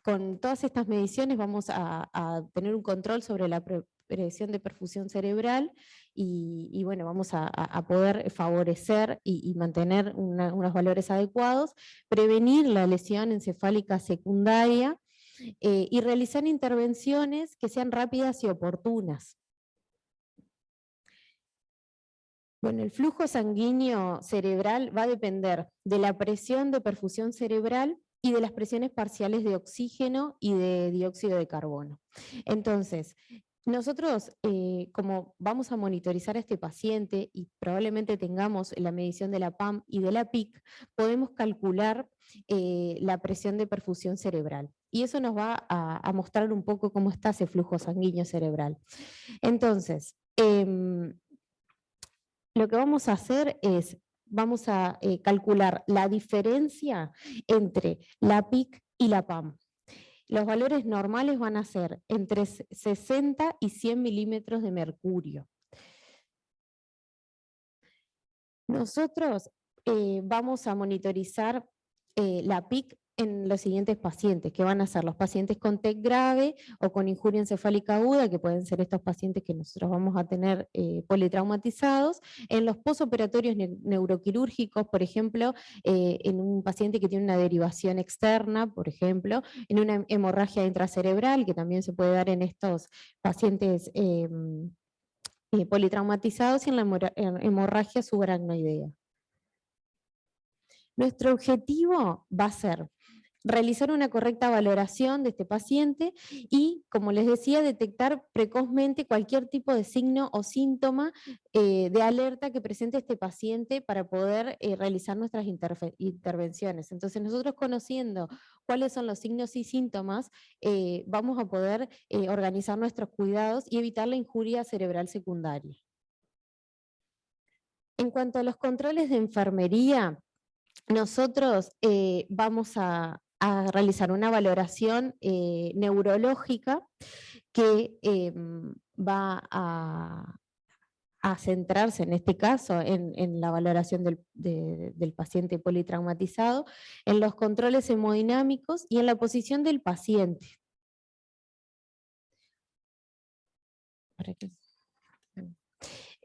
Speaker 4: Con todas estas mediciones vamos a tener un control sobre la presión de perfusión cerebral, y bueno, vamos a poder favorecer y mantener unos valores adecuados, prevenir la lesión encefálica secundaria y realizar intervenciones que sean rápidas y oportunas. Bueno, el flujo sanguíneo cerebral va a depender de la presión de perfusión cerebral y de las presiones parciales de oxígeno y de dióxido de carbono. Entonces, nosotros, como vamos a monitorizar a este paciente y probablemente tengamos la medición de la PAM y de la PIC, podemos calcular la presión de perfusión cerebral. Y eso nos va a mostrar un poco cómo está ese flujo sanguíneo cerebral. Entonces, lo que vamos a hacer es, vamos a calcular la diferencia entre la PIC y la PAM. Los valores normales van a ser entre 60 y 100 milímetros de mercurio. Nosotros vamos a monitorizar la PIC en los siguientes pacientes, que van a ser los pacientes con TEC grave o con injuria encefálica aguda, que pueden ser estos pacientes que nosotros vamos a tener politraumatizados, en los posoperatorios neuroquirúrgicos, por ejemplo, en un paciente que tiene una derivación externa, por ejemplo, en una hemorragia intracerebral, que también se puede dar en estos pacientes politraumatizados, y en la hemorragia subaracnoidea. Nuestro objetivo va a ser realizar una correcta valoración de este paciente y, como les decía, detectar precozmente cualquier tipo de signo o síntoma de alerta que presente este paciente para poder realizar nuestras intervenciones. Entonces, nosotros conociendo cuáles son los signos y síntomas, vamos a poder organizar nuestros cuidados y evitar la injuria cerebral secundaria. En cuanto a los controles de enfermería, nosotros vamos a realizar una valoración neurológica que va a centrarse en este caso en la valoración del paciente politraumatizado, en los controles hemodinámicos y en la posición del paciente.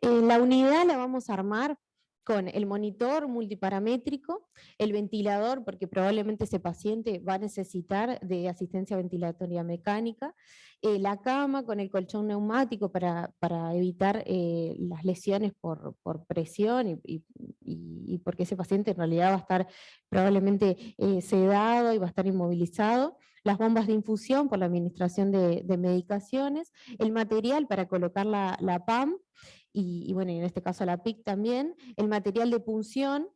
Speaker 4: La unidad la vamos a armar con el monitor multiparamétrico, el ventilador, porque probablemente ese paciente va a necesitar de asistencia ventilatoria mecánica, la cama con el colchón neumático para evitar las lesiones por presión y porque ese paciente en realidad va a estar probablemente sedado y va a estar inmovilizado, las bombas de infusión por la administración de medicaciones, el material para colocar la PAM, y bueno, en este caso la PIC también, el material de punción,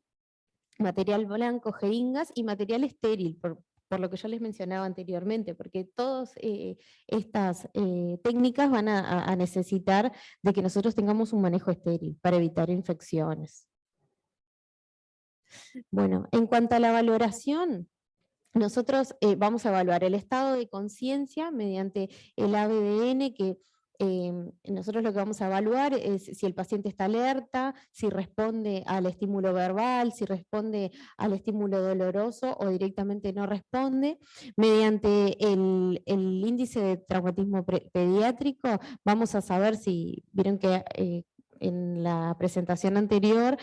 Speaker 4: material blanco, jeringas y material estéril, por lo que yo les mencionaba anteriormente, porque todas estas técnicas van a necesitar de que nosotros tengamos un manejo estéril para evitar infecciones. Bueno, en cuanto a la valoración, nosotros vamos a evaluar el estado de conciencia mediante el ABDN, que nosotros lo que vamos a evaluar es si el paciente está alerta, si responde al estímulo verbal, si responde al estímulo doloroso o directamente no responde. Mediante el índice de traumatismo pediátrico vamos a saber si, vieron que en la presentación anterior,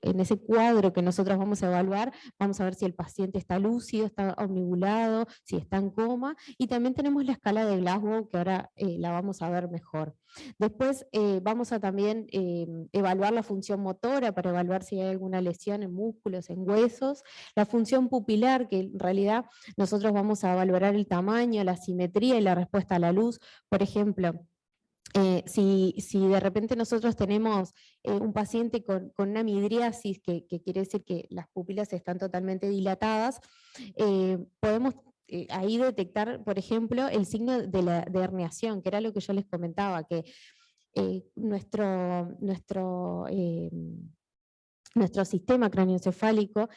Speaker 4: en ese cuadro que nosotros vamos a evaluar, vamos a ver si el paciente está lúcido, está omnibulado, si está en coma, y también tenemos la escala de Glasgow, que ahora la vamos a ver mejor. Después vamos a también evaluar la función motora, para evaluar si hay alguna lesión en músculos, en huesos, la función pupilar, que en realidad nosotros vamos a valorar el tamaño, la simetría y la respuesta a la luz. Por ejemplo, si de repente nosotros tenemos un paciente con una midriasis, que quiere decir que las pupilas están totalmente dilatadas, podemos ahí detectar, por ejemplo, el signo de herniación, que era lo que yo les comentaba, que nuestro sistema craneoencefálico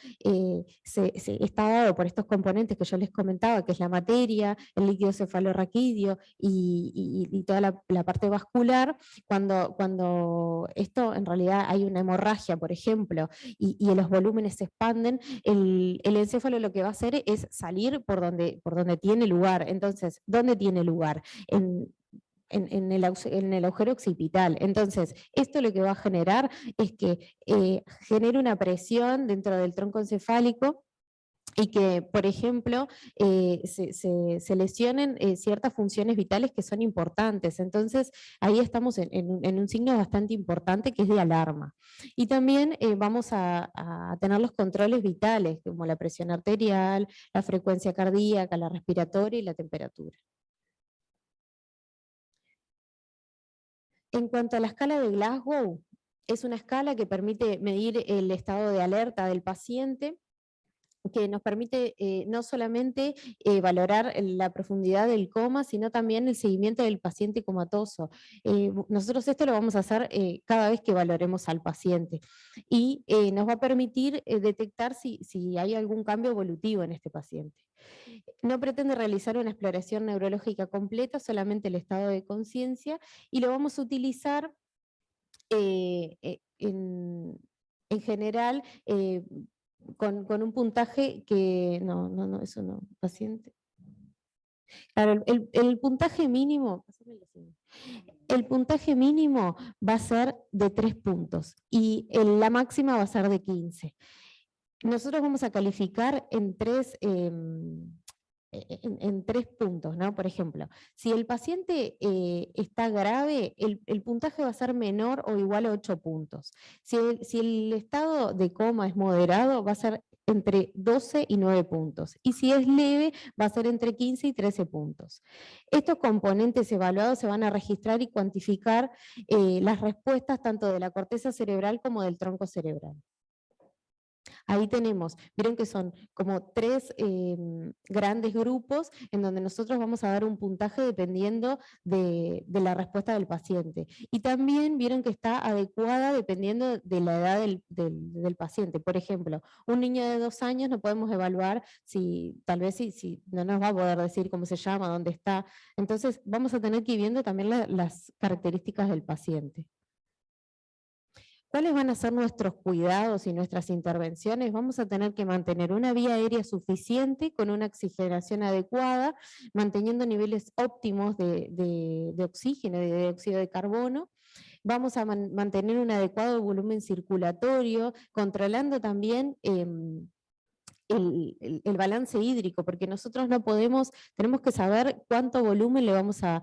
Speaker 4: está dado por estos componentes que yo les comentaba, que es la materia, el líquido cefalorraquídeo y toda la parte vascular. Cuando esto en realidad hay una hemorragia, por ejemplo, y los volúmenes se expanden, el encéfalo lo que va a hacer es salir por donde tiene lugar. Entonces, ¿dónde tiene lugar? En el agujero occipital. Entonces, esto lo que va a generar es que genere una presión dentro del tronco encefálico y que, por ejemplo, se lesionen ciertas funciones vitales que son importantes. Entonces, ahí estamos en un signo bastante importante, que es de alarma. Y también vamos a tener los controles vitales, como la presión arterial, la frecuencia cardíaca, la respiratoria y la temperatura. En cuanto a la escala de Glasgow, es una escala que permite medir el estado de alerta del paciente, que nos permite no solamente valorar la profundidad del coma, sino también el seguimiento del paciente comatoso. Nosotros esto lo vamos a hacer cada vez que valoremos al paciente, y nos va a permitir detectar si hay algún cambio evolutivo en este paciente. No pretende realizar una exploración neurológica completa, solamente el estado de conciencia, y lo vamos a utilizar en general con un puntaje que, no, eso no, paciente. Claro, el puntaje mínimo, el puntaje mínimo va a ser de 3 puntos y la máxima va a ser de 15. Nosotros vamos a calificar en 3 en 3 puntos, ¿no? Por ejemplo, si el paciente está grave, el puntaje va a ser menor o igual a 8 puntos. Si el estado de coma es moderado, va a ser entre 12 y 9 puntos. Y si es leve, va a ser entre 15 y 13 puntos. Estos componentes evaluados se van a registrar y cuantificar las respuestas tanto de la corteza cerebral como del tronco cerebral. Ahí tenemos, vieron que son como 3 grandes grupos en donde nosotros vamos a dar un puntaje dependiendo de la respuesta del paciente. Y también vieron que está adecuada dependiendo de la edad del paciente. Por ejemplo, un niño de 2 años no podemos evaluar si no nos va a poder decir cómo se llama, dónde está. Entonces vamos a tener que ir viendo también las características del paciente. ¿Cuáles van a ser nuestros cuidados y nuestras intervenciones? Vamos a tener que mantener una vía aérea suficiente con una oxigenación adecuada, manteniendo niveles óptimos de oxígeno y de dióxido de carbono. Vamos a mantener un adecuado volumen circulatorio, controlando también el balance hídrico, porque nosotros no podemos, tenemos que saber cuánto volumen le vamos a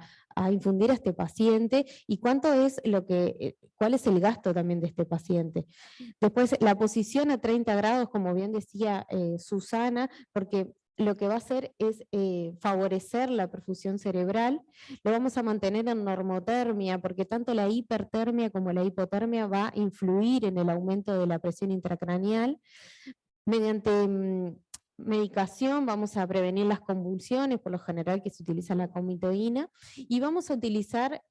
Speaker 4: infundir a este paciente y cuánto es cuál es el gasto también de este paciente. Después, la posición a 30 grados, como bien decía Susana, porque lo que va a hacer es favorecer la perfusión cerebral. Lo vamos a mantener en normotermia, porque tanto la hipertermia como la hipotermia va a influir en el aumento de la presión intracraneal. Mediante medicación vamos a prevenir las convulsiones, por lo general que se utiliza la comitoína, y vamos a utilizar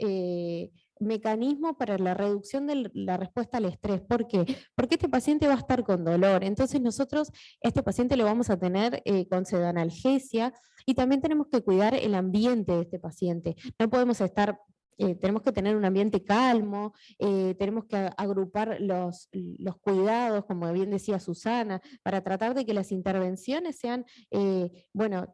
Speaker 4: mecanismos para la reducción de la respuesta al estrés. ¿Por qué? Porque este paciente va a estar con dolor, entonces nosotros a este paciente lo vamos a tener con pseudoanalgesia, y también tenemos que cuidar el ambiente de este paciente. No podemos estar... tenemos que tener un ambiente calmo, tenemos que agrupar los cuidados, como bien decía Susana, para tratar de que las intervenciones sean,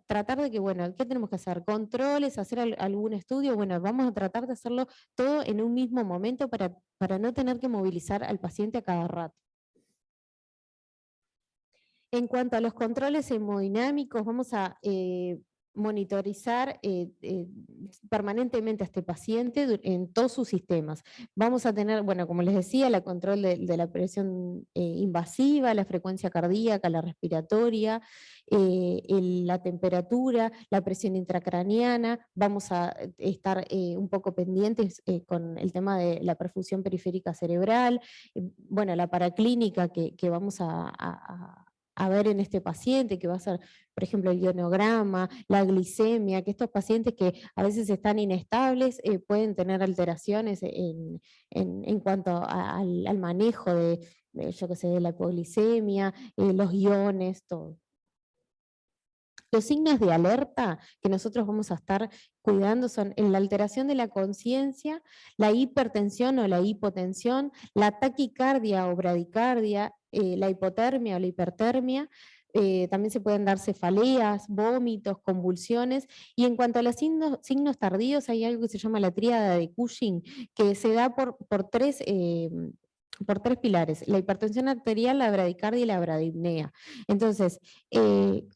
Speaker 4: tratar de que, ¿qué tenemos que hacer? Controles, hacer algún estudio, vamos a tratar de hacerlo todo en un mismo momento para no tener que movilizar al paciente a cada rato. En cuanto a los controles hemodinámicos, vamos a monitorizar permanentemente a este paciente en todos sus sistemas. Vamos a tener, como les decía, el control de la presión invasiva, la frecuencia cardíaca, la respiratoria, la temperatura, la presión intracraneana. Vamos a estar un poco pendientes con el tema de la perfusión periférica cerebral, la paraclínica que vamos a ver en este paciente, que va a ser, por ejemplo, el ionograma, la glicemia, que estos pacientes que a veces están inestables pueden tener alteraciones en cuanto al manejo de la hipoglicemia, los iones, todo. Los signos de alerta que nosotros vamos a estar cuidando son en la alteración de la conciencia, la hipertensión o la hipotensión, la taquicardia o bradicardia, la hipotermia o la hipertermia. También se pueden dar cefaleas, vómitos, convulsiones, y en cuanto a los signos tardíos hay algo que se llama la tríada de Cushing, que se da por tres pilares: la hipertensión arterial, la bradicardia y la bradipnea. Entonces,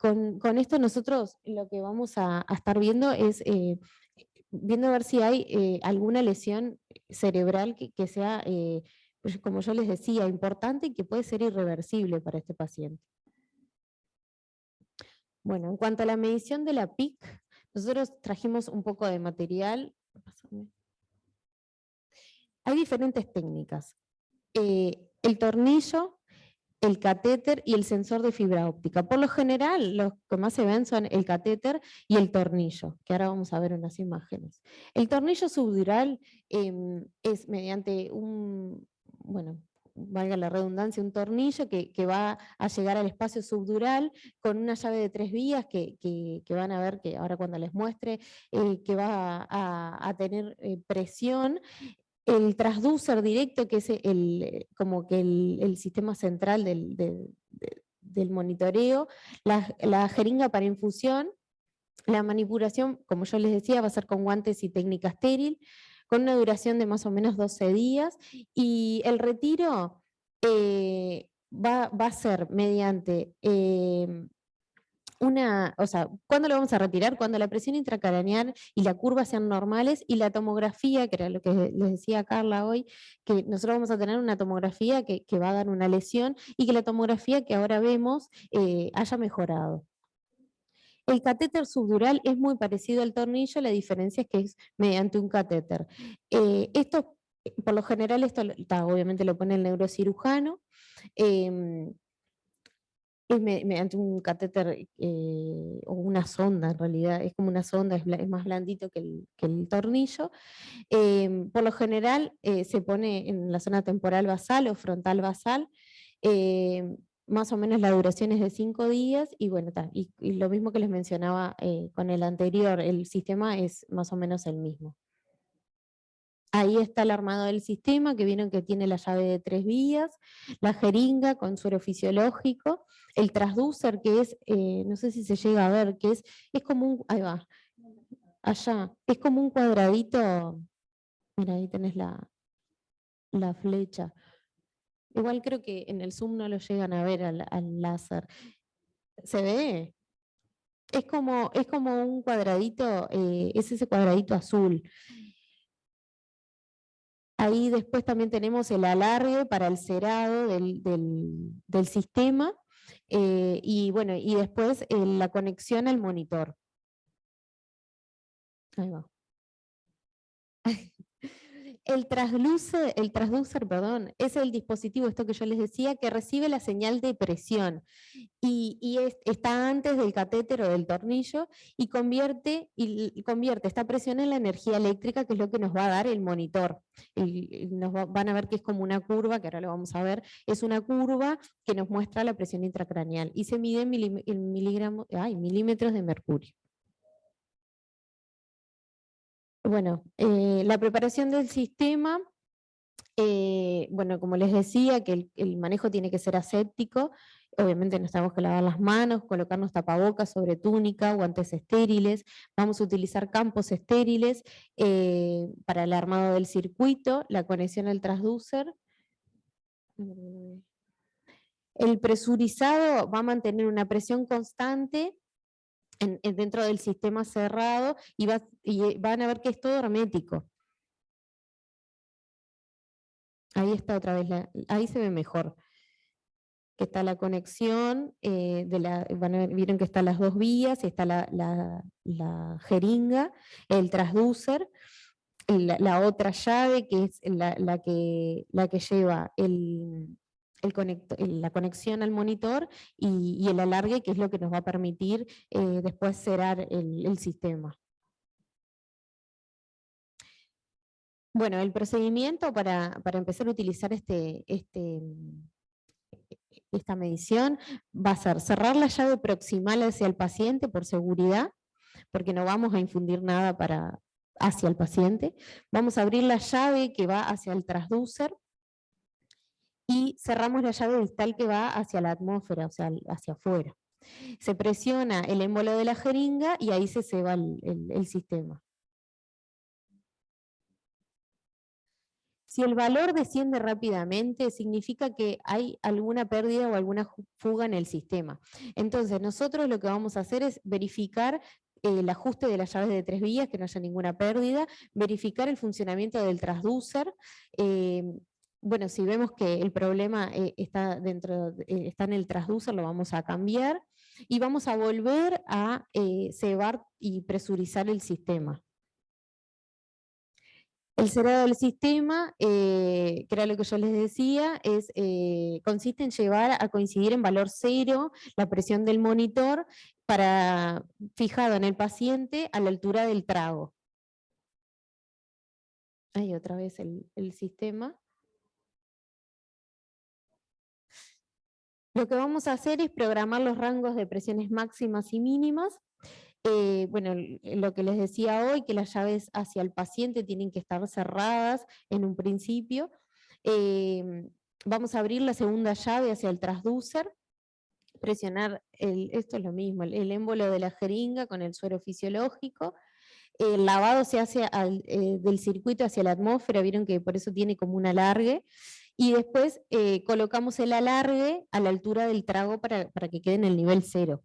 Speaker 4: con esto nosotros lo que vamos a estar viendo es viendo a ver si hay alguna lesión cerebral que sea, pues, como yo les decía, importante y que puede ser irreversible para este paciente. Bueno, en cuanto a la medición de la PIC, nosotros trajimos un poco de material. Hay diferentes técnicas. El tornillo, el catéter y el sensor de fibra óptica. Por lo general, los que más se ven son el catéter y el tornillo, que ahora vamos a ver unas imágenes. El tornillo subdural es mediante valga la redundancia, un tornillo que va a llegar al espacio subdural con una llave de 3 vías que van a ver, que ahora cuando les muestre, que va a tener presión. El transducer directo, que es como que el sistema central del monitoreo, la jeringa para infusión, la manipulación, como yo les decía, va a ser con guantes y técnica estéril, con una duración de más o menos 12 días, y el retiro va a ser mediante o sea, ¿cuándo lo vamos a retirar? Cuando la presión intracraneal y la curva sean normales y la tomografía, que era lo que les decía Carla hoy, que nosotros vamos a tener una tomografía que va a dar una lesión y que la tomografía que ahora vemos haya mejorado. El catéter subdural es muy parecido al tornillo, la diferencia es que es mediante un catéter. Esto, por lo general, esto obviamente lo pone el neurocirujano, es mediante un catéter o una sonda en realidad, es como una sonda, es más blandito que el tornillo. Por lo general se pone en la zona temporal basal o frontal basal, más o menos la duración es de 5 días y bueno, y lo mismo que les mencionaba con el anterior, el sistema es más o menos el mismo. Ahí está el armado del sistema, que vieron que tiene la llave de 3 vías, la jeringa con suero fisiológico, el transducer que es, no sé si se llega a ver, que es como un, ahí va, allá, es como un cuadradito, mira ahí tenés la flecha. Igual creo que en el Zoom no lo llegan a ver al láser. ¿Se ve? Es como un cuadradito, es ese cuadradito azul. Ahí después también tenemos el alargue para el cerado del sistema y bueno, y después la conexión al monitor. Ahí va. El transducer, perdón, es el dispositivo, esto que yo les decía, que recibe la señal de presión y está antes del catéter o del tornillo y convierte esta presión en la energía eléctrica, que es lo que nos va a dar el monitor. Van a ver que es como una curva, que ahora lo vamos a ver, es una curva que nos muestra la presión intracraneal y se mide en milímetros de mercurio. Bueno, la preparación del sistema, bueno, como les decía, que el manejo tiene que ser aséptico, obviamente nos tenemos que lavar las manos, colocarnos tapabocas sobre túnica, guantes estériles, vamos a utilizar campos estériles para el armado del circuito, la conexión al transducer. El presurizado va a mantener una presión constante dentro del sistema cerrado y van a ver que es todo hermético. Ahí está otra vez, ahí se ve mejor. Que está la conexión, vieron que están las 2 vías, está la jeringa, el transducer, la otra llave que es la que lleva la conexión al monitor y el alargue, que es lo que nos va a permitir después cerrar el sistema. Bueno, el procedimiento para empezar a utilizar esta medición va a ser cerrar la llave proximal hacia el paciente por seguridad, porque no vamos a infundir nada hacia el paciente. Vamos a abrir la llave que va hacia el transducer y cerramos la llave distal que va hacia la atmósfera, o sea, hacia afuera. Se presiona el émbolo de la jeringa y ahí se ceba el sistema. Si el valor desciende rápidamente, significa que hay alguna pérdida o alguna fuga en el sistema. Entonces, nosotros lo que vamos a hacer es verificar el ajuste de las llaves de 3 vías, que no haya ninguna pérdida, verificar el funcionamiento del transducer. Bueno, si vemos que el problema está en el transducer, lo vamos a cambiar y vamos a volver a cebar y presurizar el sistema. El cerrado del sistema, que era lo que yo les decía, consiste en llevar a coincidir en valor 0 la presión del monitor fijado en el paciente a la altura del trago. Ahí otra vez el sistema. Lo que vamos a hacer es programar los rangos de presiones máximas y mínimas. Bueno, lo que les decía hoy, que las llaves hacia el paciente tienen que estar cerradas en un principio. Vamos a abrir la segunda llave hacia el transducer, presionar, esto es lo mismo, el émbolo de la jeringa con el suero fisiológico. El lavado se hace del circuito hacia la atmósfera, vieron que por eso tiene como un alargue. Y después colocamos el alargue a la altura del trago para que quede en el nivel 0.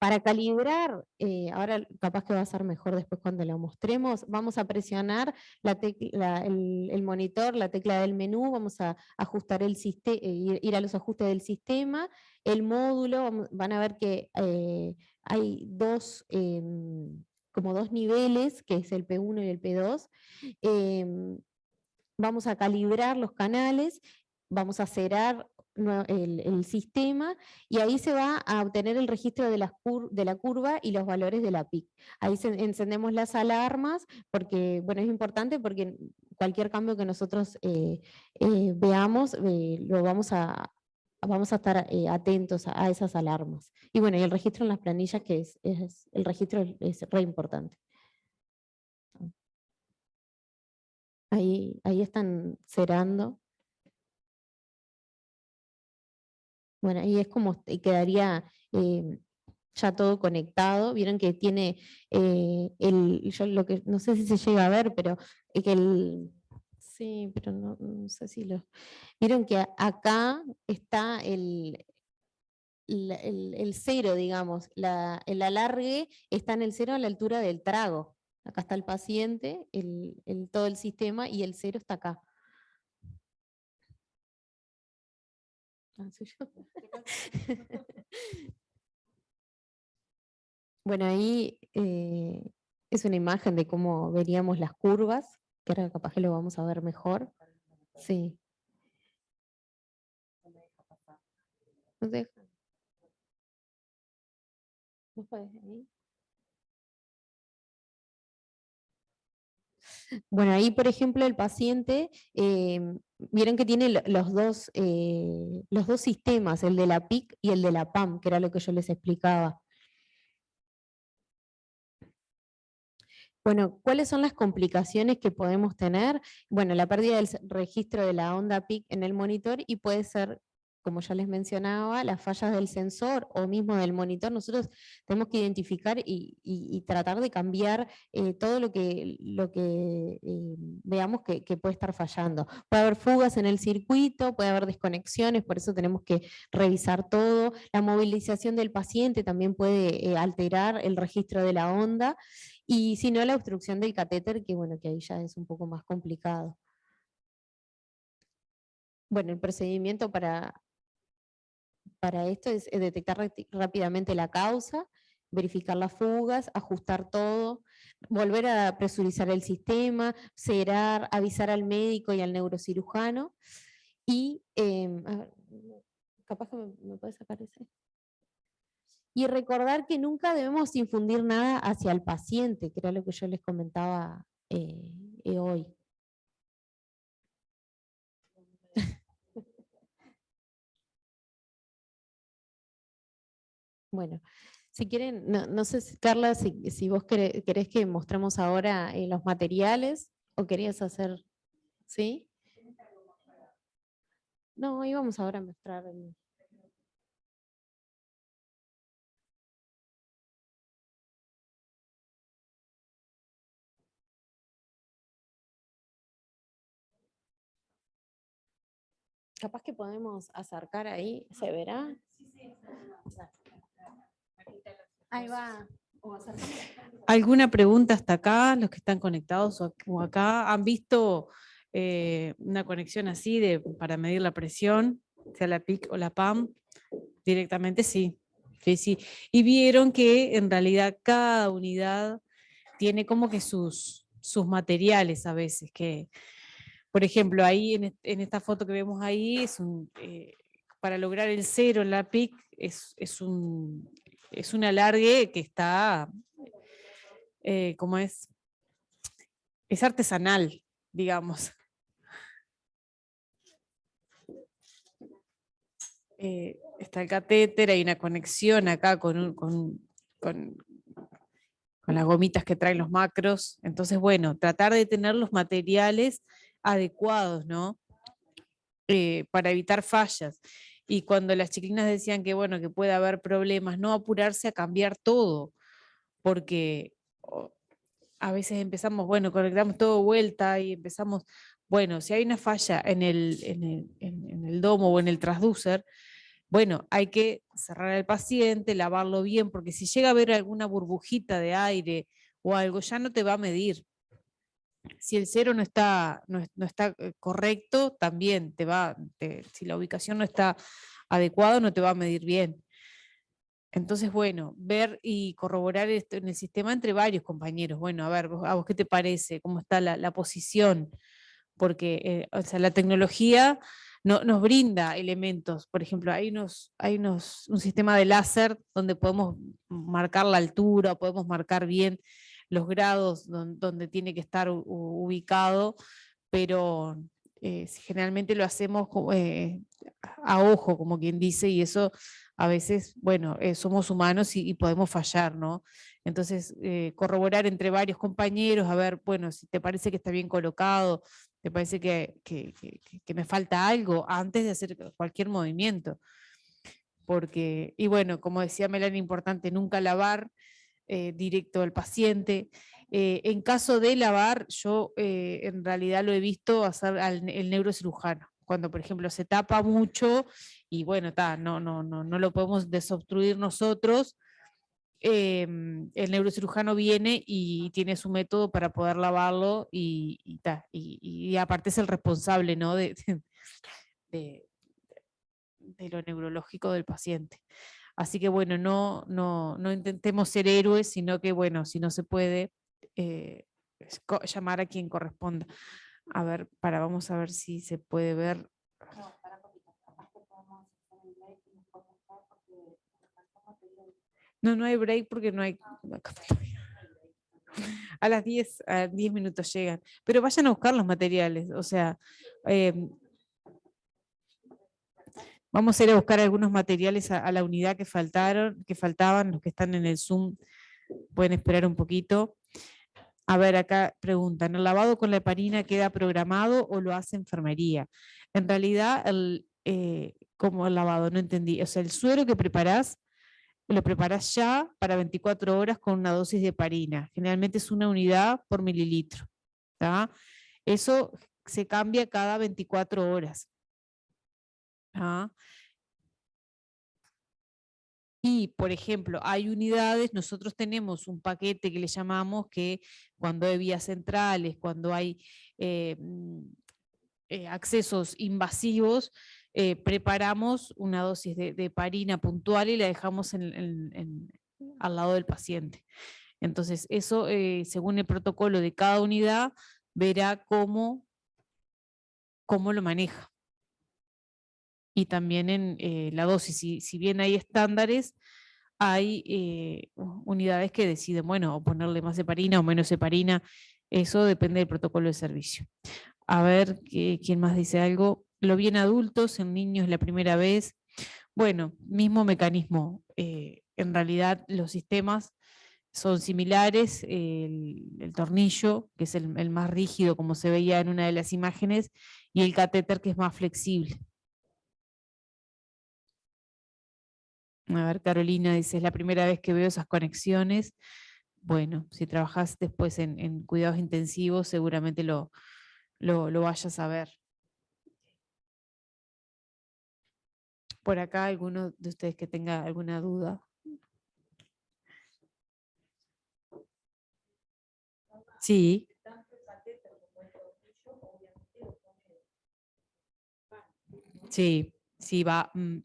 Speaker 4: Para calibrar, ahora capaz que va a ser mejor después cuando lo mostremos, vamos a presionar el monitor, la tecla del menú, vamos a ajustar ir a los ajustes del sistema, el módulo, van a ver que hay como dos niveles, que es el P1 y el P2. Vamos a calibrar los canales, vamos a cerrar el sistema y ahí se va a obtener el registro de la curva y los valores de la PIC. Ahí encendemos las alarmas porque, bueno, es importante porque cualquier cambio que nosotros veamos, lo vamos a estar atentos a esas alarmas. Y bueno, y el registro en las planillas, que el registro es re importante. Ahí están cerrando. Bueno, ahí es como quedaría ya todo conectado. Vieron que tiene yo lo que no sé si se llega a ver, pero sí, pero no sé si lo. Vieron que acá está el cero, digamos, el alargue está en el cero a la altura del trago. Acá está el paciente, todo el sistema y el cero está acá. Bueno, ahí es una imagen de cómo veríamos las curvas, que ahora capaz que lo vamos a ver mejor. Sí. ¿No deja? ¿No puedes ahí? Bueno, ahí por ejemplo el paciente, vieron que tiene los dos sistemas, el de la PIC y el de la PAM, que era lo que yo les explicaba. Bueno, ¿cuáles son las complicaciones que podemos tener? Bueno, la pérdida del registro de la onda PIC en el monitor y puede ser, como ya les mencionaba, las fallas del sensor o mismo del monitor. Nosotros tenemos que identificar y tratar de cambiar todo lo que veamos que puede estar fallando. Puede haber fugas en el circuito, puede haber desconexiones, por eso tenemos que revisar todo. La movilización del paciente también puede alterar el registro de la onda. Y si no, la obstrucción del catéter, que bueno, que ahí ya es un poco más complicado. Bueno, el procedimiento para esto es detectar rápidamente la causa, verificar las fugas, ajustar todo, volver a presurizar el sistema, cerrar, avisar al médico y al neurocirujano. Y, a ver, capaz que me puede sacar ese. Y recordar que nunca debemos infundir nada hacia el paciente, que era lo que yo les comentaba hoy. Bueno, si quieren, no sé, Carla, si vos querés que mostremos ahora los materiales o querías hacer, ¿sí? No, íbamos ahora a mostrar. Capaz que podemos acercar ahí, ¿se verá? Ahí va.
Speaker 1: ¿Alguna pregunta hasta acá? Los que están conectados o acá, ¿han visto una conexión así para medir la presión, sea la PIC o la PAM? Directamente sí. Sí, sí. Y vieron que en realidad cada unidad tiene como que sus materiales a veces, que por ejemplo ahí en esta foto que vemos ahí, para lograr el cero en la PIC es un alargue que está, ¿cómo es? Es artesanal, digamos. Está el catéter, hay una conexión acá con las gomitas que traen los macros. Entonces, bueno, tratar de tener los materiales adecuados, ¿no? Para evitar fallas. Y cuando las chiquilinas decían que, bueno, que puede haber problemas, no apurarse a cambiar todo, porque a veces empezamos, bueno, conectamos todo vuelta y empezamos, bueno, si hay una falla en el domo o en el transducer, bueno, hay que cerrar al paciente, lavarlo bien, porque si llega a haber alguna burbujita de aire o algo, ya no te va a medir. Si el cero no está, no está correcto, también si la ubicación no está adecuada, no te va a medir bien. Entonces, bueno, ver y corroborar esto en el sistema entre varios compañeros. Bueno, a ver, ¿a vos qué te parece? ¿Cómo está la posición? Porque o sea, la tecnología nos brinda elementos. Por ejemplo, un sistema de láser donde podemos marcar la altura, podemos marcar bien los grados donde tiene que estar ubicado, pero generalmente lo hacemos a ojo, como quien dice, y eso a veces, bueno, somos humanos y podemos fallar, ¿no? Entonces, corroborar entre varios compañeros, a ver, bueno, si te parece que está bien colocado, te parece que me falta algo antes de hacer cualquier movimiento. Porque, y bueno, como decía Melanie, importante nunca lavar directo al paciente. En caso de lavar, yo en realidad lo he visto hacer el neurocirujano. Cuando, por ejemplo, se tapa mucho y bueno, no lo podemos desobstruir nosotros, el neurocirujano viene y tiene su método para poder lavarlo y aparte es el responsable, ¿no? de, de lo neurológico del paciente. Así que bueno, no intentemos ser héroes, sino que bueno, si no se puede, llamar a quien corresponda. A ver, vamos a ver si se puede ver. No hay break porque no hay... A las 10 minutos llegan. Pero vayan a buscar los materiales, o sea... vamos a ir a buscar algunos materiales a la unidad que faltaban, los que están en el Zoom pueden esperar un poquito. A ver, acá preguntan, ¿el lavado con la heparina queda programado o lo hace enfermería? En realidad, ¿cómo el lavado? No entendí. O sea, el suero que preparás, lo preparás ya para 24 horas con una dosis de heparina. Generalmente es 1 unidad por mililitro. ¿Tá? Eso se cambia cada 24 horas. ¿Ah? Y, por ejemplo, hay unidades, nosotros tenemos un paquete que le llamamos que cuando hay vías centrales, cuando hay accesos invasivos, preparamos una dosis de heparina puntual y la dejamos al lado del paciente. Entonces, eso, según el protocolo de cada unidad, verá cómo lo maneja. Y también en la dosis, si bien hay estándares, hay unidades que deciden, bueno, o ponerle más heparina o menos heparina, eso depende del protocolo de servicio. A ver, ¿quién más dice algo? Lo vi en adultos, en niños la primera vez. Bueno, mismo mecanismo. En realidad los sistemas son similares, el tornillo, que es el más rígido, como se veía en una de las imágenes, y el catéter, que es más flexible. A ver, Carolina dice, es la primera vez que veo esas conexiones. Bueno, si trabajas después en cuidados intensivos, seguramente lo vayas a ver. Por acá, alguno de ustedes que tenga alguna duda. Sí. Sí,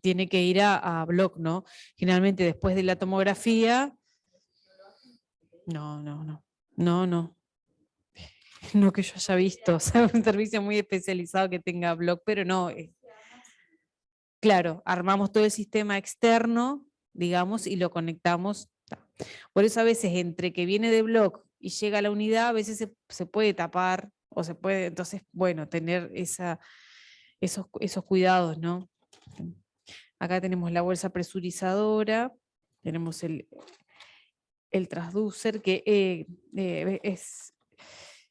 Speaker 1: tiene que ir a Block, ¿no? Generalmente después de la tomografía. No. No que yo haya visto, o sea, un servicio muy especializado que tenga Block, pero no. Claro, armamos todo el sistema externo, digamos, y lo conectamos. Por eso a veces entre que viene de Block y llega a la unidad, a veces se puede tapar, o se puede, entonces, bueno, tener esos cuidados, ¿no? Acá tenemos la bolsa presurizadora, tenemos el transducer, que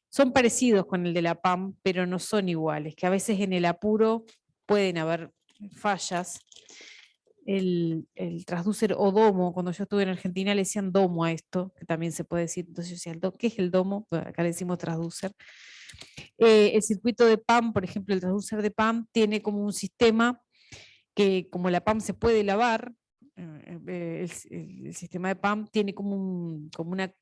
Speaker 1: son parecidos con el de la PAM, pero no son iguales, que a veces en el apuro pueden haber fallas. El transducer o domo, cuando yo estuve en Argentina le decían domo a esto, que también se puede decir, entonces yo decía, ¿qué es el domo? Bueno, acá le decimos transducer. El circuito de PAM, por ejemplo, el transducer de PAM tiene como un sistema que como la PAM se puede lavar, el sistema de PAM tiene como una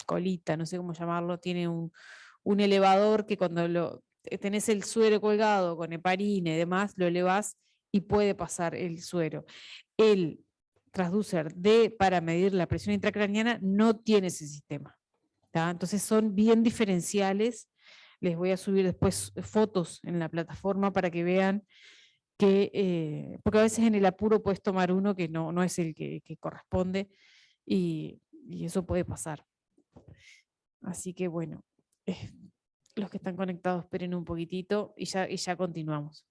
Speaker 1: colita, no sé cómo llamarlo, tiene un elevador que cuando tenés el suero colgado con heparina y demás, lo elevás y puede pasar el suero. El transducer para medir la presión intracraneana no tiene ese sistema. ¿Tá? Entonces son bien diferenciales. Les voy a subir después fotos en la plataforma para que vean porque a veces en el apuro puedes tomar uno que no es el que corresponde y eso puede pasar. Así que bueno, los que están conectados esperen un poquitito y ya continuamos.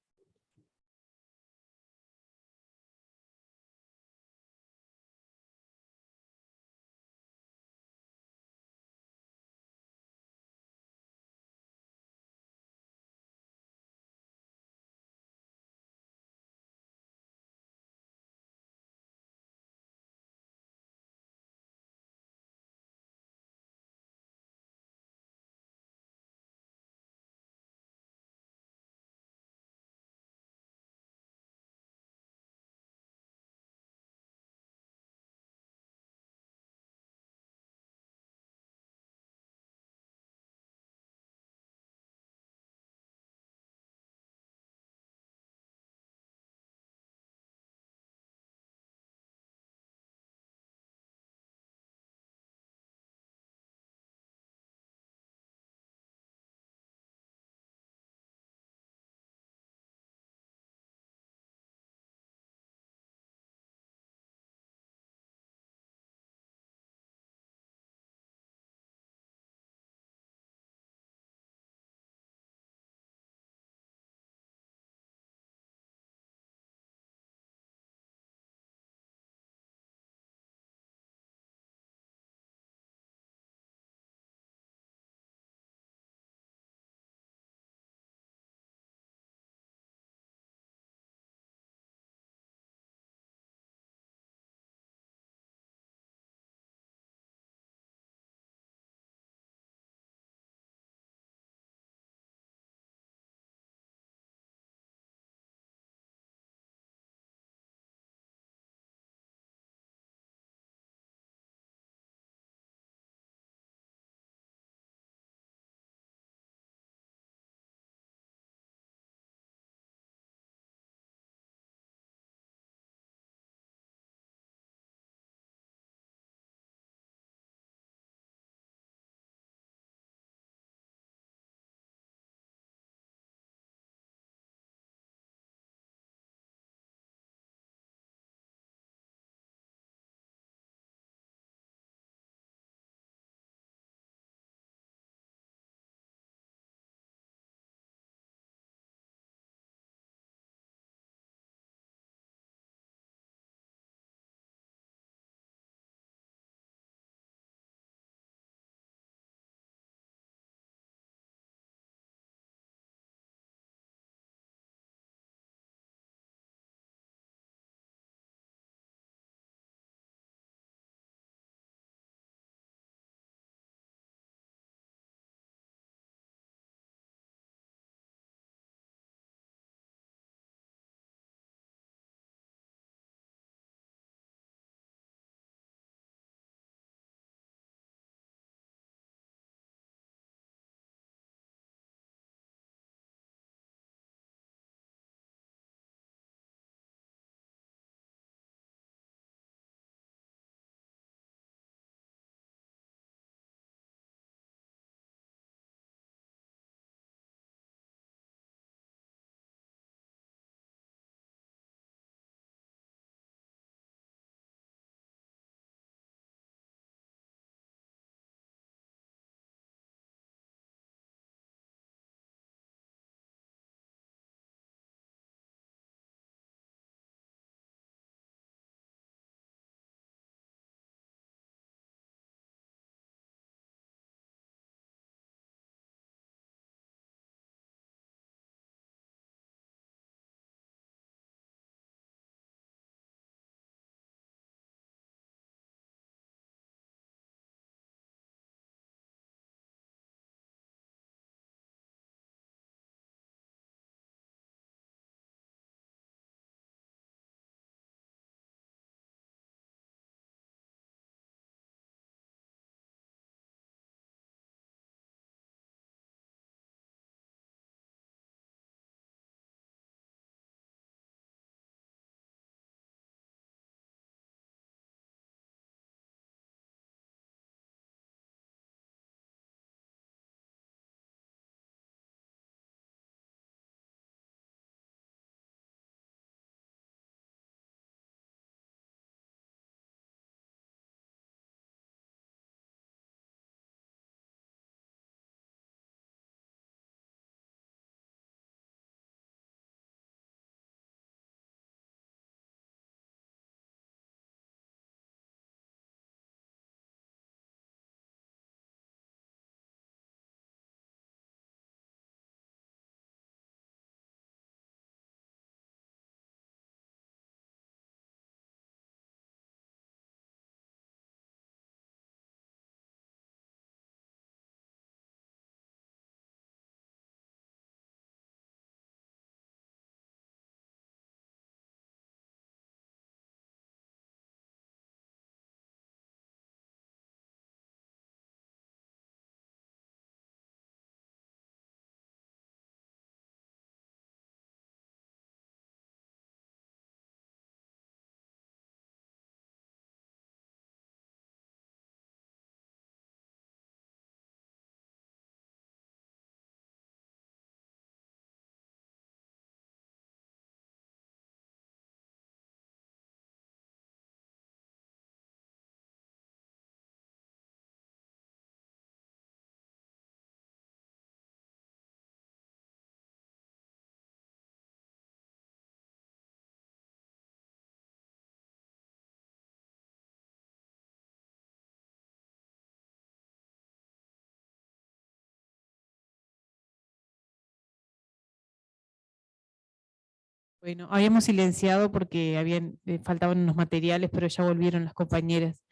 Speaker 1: Bueno, habíamos silenciado porque faltaban unos materiales, pero ya volvieron las compañeras.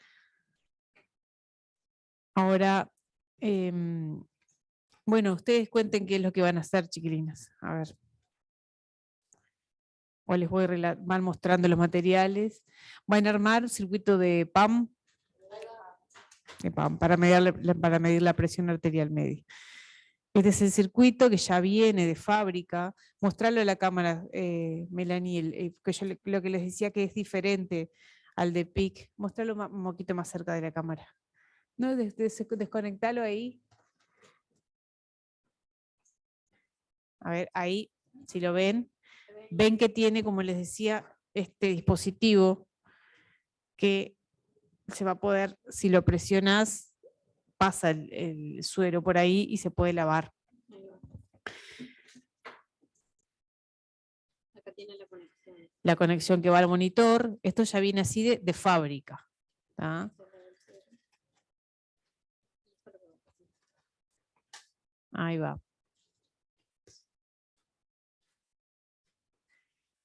Speaker 1: Ahora, bueno, ustedes cuenten qué es lo que van a hacer, chiquilinas. A ver. O les van mostrando los materiales. Van a armar un circuito de PAM, para medir la presión arterial media. Este es el circuito que ya viene de fábrica. Mostrarlo a la cámara, Melanie, que yo lo que les decía que es diferente al de PIC. Mostrarlo un poquito más cerca de la cámara. No, desconectalo ahí. A ver, ahí, si lo ven que tiene, como les decía, este dispositivo que se va a poder, si lo presionas, pasa el suero por ahí y se puede lavar.
Speaker 4: Acá tiene la conexión.
Speaker 1: La conexión que va al monitor, esto ya viene así de fábrica. ¿Tá? Ahí va.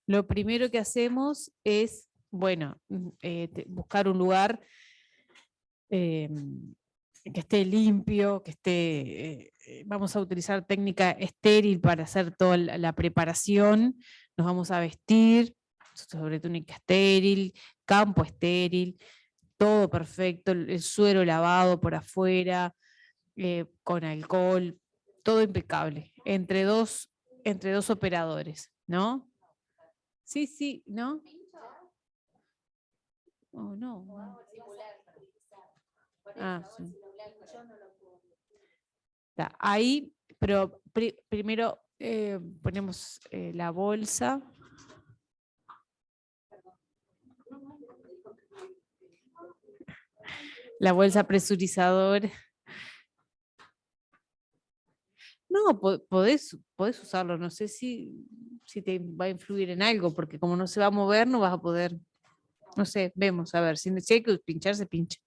Speaker 1: Lo primero que hacemos es, bueno, buscar un lugar que esté limpio, que esté, vamos a utilizar técnica estéril para hacer toda la preparación, nos vamos a vestir, sobre túnica estéril, campo estéril, todo perfecto, el suero lavado por afuera, con alcohol, todo impecable, entre dos operadores, ¿no? Sí, sí, ¿no? Oh, no. Ah, sí. Ahí, pero primero ponemos la bolsa. La bolsa presurizadora. No, podés usarlo, no sé si te va a influir en algo, porque como no se va a mover, no vas a poder, no sé, vemos, a ver, si hay que pinchar, se pincha.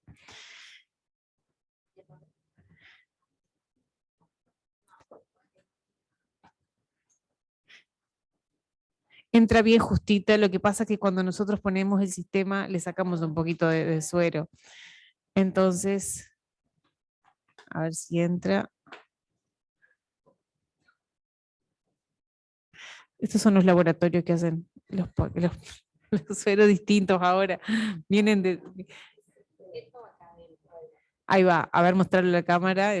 Speaker 1: Entra bien justita, lo que pasa es que cuando nosotros ponemos el sistema, le sacamos un poquito de suero. Entonces, a ver si entra. Estos son los laboratorios que hacen los sueros distintos ahora. Vienen de... Ahí va, a ver, mostrarle a la cámara.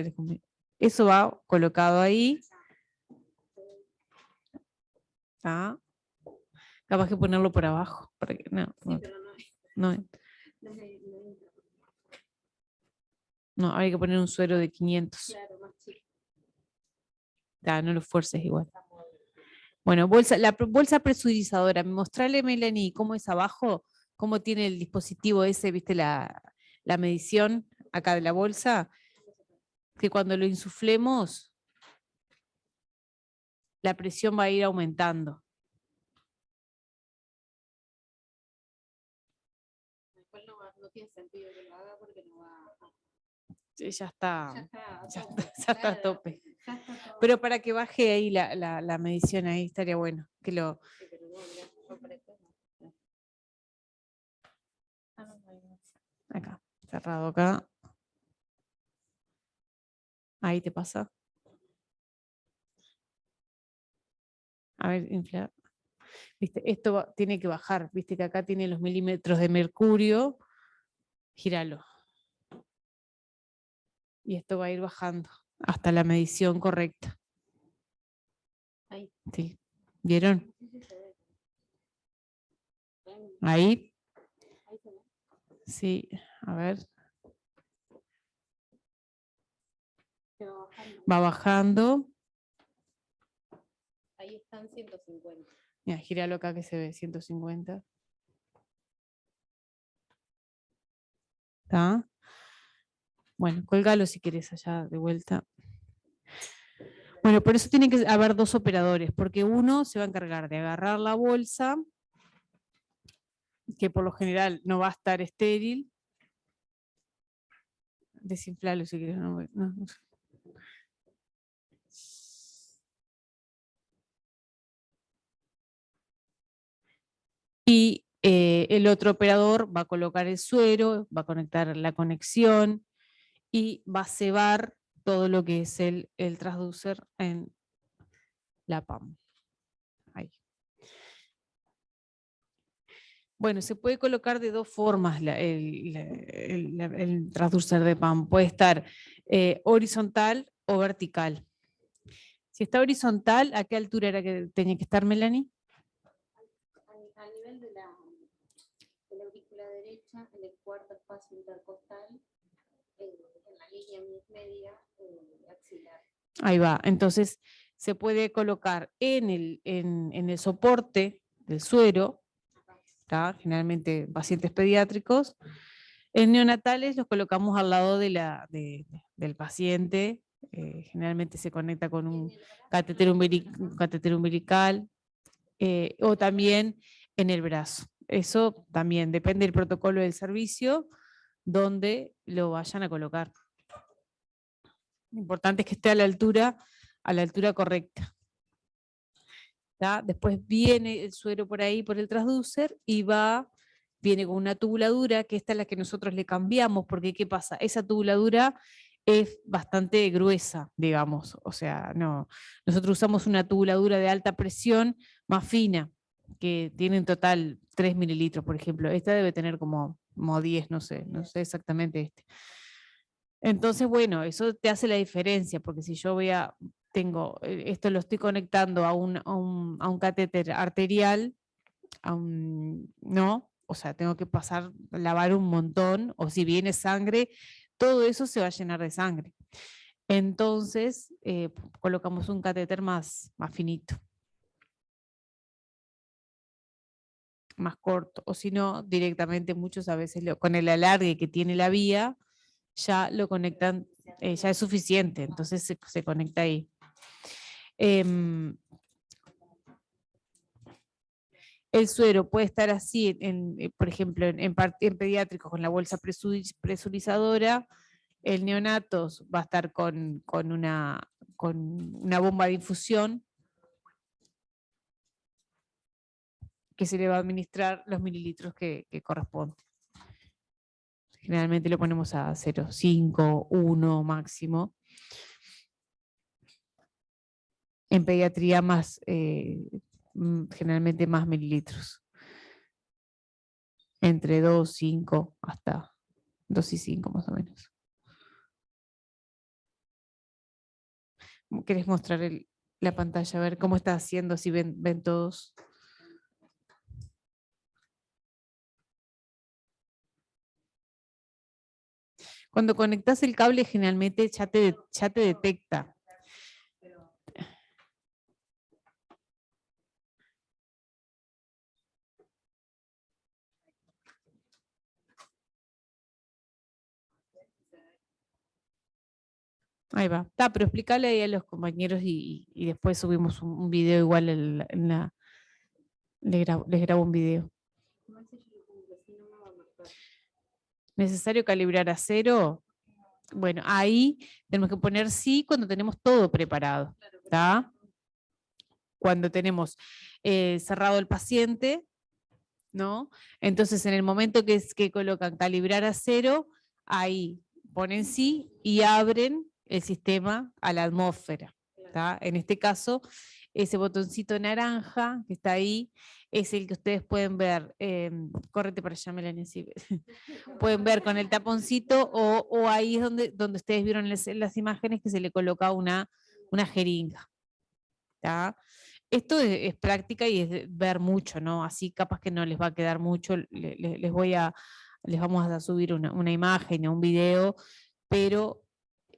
Speaker 1: Eso va colocado ahí. ¿Tá? Capaz que ponerlo por abajo. Para que, no, hay que poner un suero de 500. No lo fuerces igual. Bueno, la bolsa presurizadora. Mostrarle, Melanie, cómo es abajo, cómo tiene el dispositivo ese, viste la medición acá de la bolsa, que cuando lo insuflemos, la presión va a ir aumentando. No tiene sentido que lo haga porque no va a... Sí, ya está a tope. Pero para que baje ahí la medición, ahí estaría bueno. Que lo... Acá, cerrado acá. Ahí te pasa. A ver, inflar. ¿Viste? Esto tiene que bajar. Viste que acá tiene los milímetros de mercurio. Gíralo. Y esto va a ir bajando hasta la medición correcta. Ahí. Sí. ¿Vieron? Ahí. Sí, a ver. Va bajando.
Speaker 4: Ahí están 150.
Speaker 1: Mira, gíralo acá que se ve 150. ¿Está? Bueno, colgalo si querés allá de vuelta. Bueno, por eso tienen que haber dos operadores, porque uno se va a encargar de agarrar la bolsa, que por lo general no va a estar estéril. Desinflalo si querés. No. y el otro operador va a colocar el suero, va a conectar la conexión y va a cebar todo lo que es el transducer en la PAM. Ahí. Bueno, se puede colocar de dos formas el transducer de PAM. Puede estar horizontal o vertical. Si está horizontal, ¿a qué altura era que tenía que estar, Melanie?
Speaker 4: A nivel de la aurícula derecha, en el cuarto espacio intercostal, en la línea media axilar.
Speaker 1: Ahí va. Entonces, se puede colocar en el soporte del suero, ¿tá? Generalmente pacientes pediátricos. En neonatales los colocamos al lado del paciente. Generalmente se conecta con un catéter umbilical o también en el brazo. Eso también depende del protocolo del servicio donde lo vayan a colocar. Lo importante es que esté a la altura correcta. ¿Tá? Después viene el suero por ahí, por el transducer, y viene con una tubuladura, que esta es la que nosotros le cambiamos, porque ¿qué pasa? Esa tubuladura es bastante gruesa, digamos, o sea, no. Nosotros usamos una tubuladura de alta presión más fina, que tiene en total 3 mililitros, por ejemplo. Esta debe tener como 10, no sé exactamente este. Entonces, bueno, eso te hace la diferencia, porque si yo esto lo estoy conectando a un catéter arterial, no, o sea, tengo que lavar un montón, o si viene sangre, todo eso se va a llenar de sangre. Entonces, colocamos un catéter más finito, más corto, o si no, directamente muchos a veces con el alargue que tiene la vía, ya lo conectan, ya es suficiente, entonces se conecta ahí. El suero puede estar así, por ejemplo, en pediátricos con la bolsa presurizadora. El neonatos va a estar con una bomba de infusión que se le va a administrar los mililitros que corresponden. Generalmente lo ponemos a 0,5, 1 máximo. En pediatría generalmente más mililitros. Entre 2, 5, hasta 2 y 5 más o menos. ¿Querés mostrar la pantalla? A ver cómo está haciendo, si ven todos. Cuando conectas el cable, generalmente ya te detecta. Ahí va. Pero explícale ahí a los compañeros y después subimos un video igual les grabo un video. ¿Necesario calibrar a 0? Bueno, ahí tenemos que poner sí cuando tenemos todo preparado. ¿Tá? Cuando tenemos cerrado el paciente, ¿no? Entonces, en el momento que colocan calibrar a 0, ahí ponen sí y abren el sistema a la atmósfera. ¿Tá? En este caso, ese botoncito naranja que está ahí es el que ustedes pueden ver. Córrete para allá, Melanie. Sí. Pueden ver con el taponcito o ahí es donde ustedes vieron las imágenes que se le coloca una jeringa. ¿Tá? Esto es práctica y es ver mucho, ¿no? Así capaz que no les va a quedar mucho, les vamos a subir una imagen o un video, pero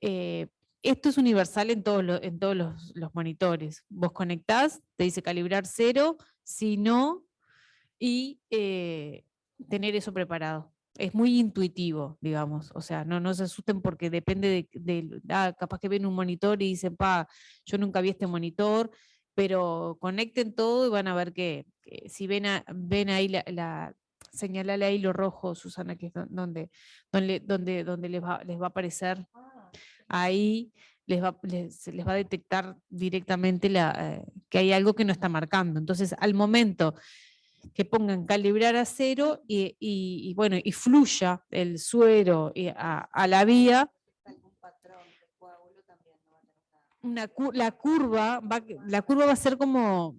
Speaker 1: esto es universal en todos los monitores. Vos conectás, te dice calibrar 0, si no, y tener eso preparado. Es muy intuitivo, digamos, o sea, no se asusten porque depende capaz que ven un monitor y dicen, yo nunca vi este monitor, pero conecten todo y van a ver que si ven ahí señalale ahí lo rojo, Susana, que es donde les va a aparecer, ahí les va a detectar directamente que hay algo que no está marcando. Entonces, al momento que pongan calibrar a 0 y bueno, y fluya el suero a la vía. La curva va a ser como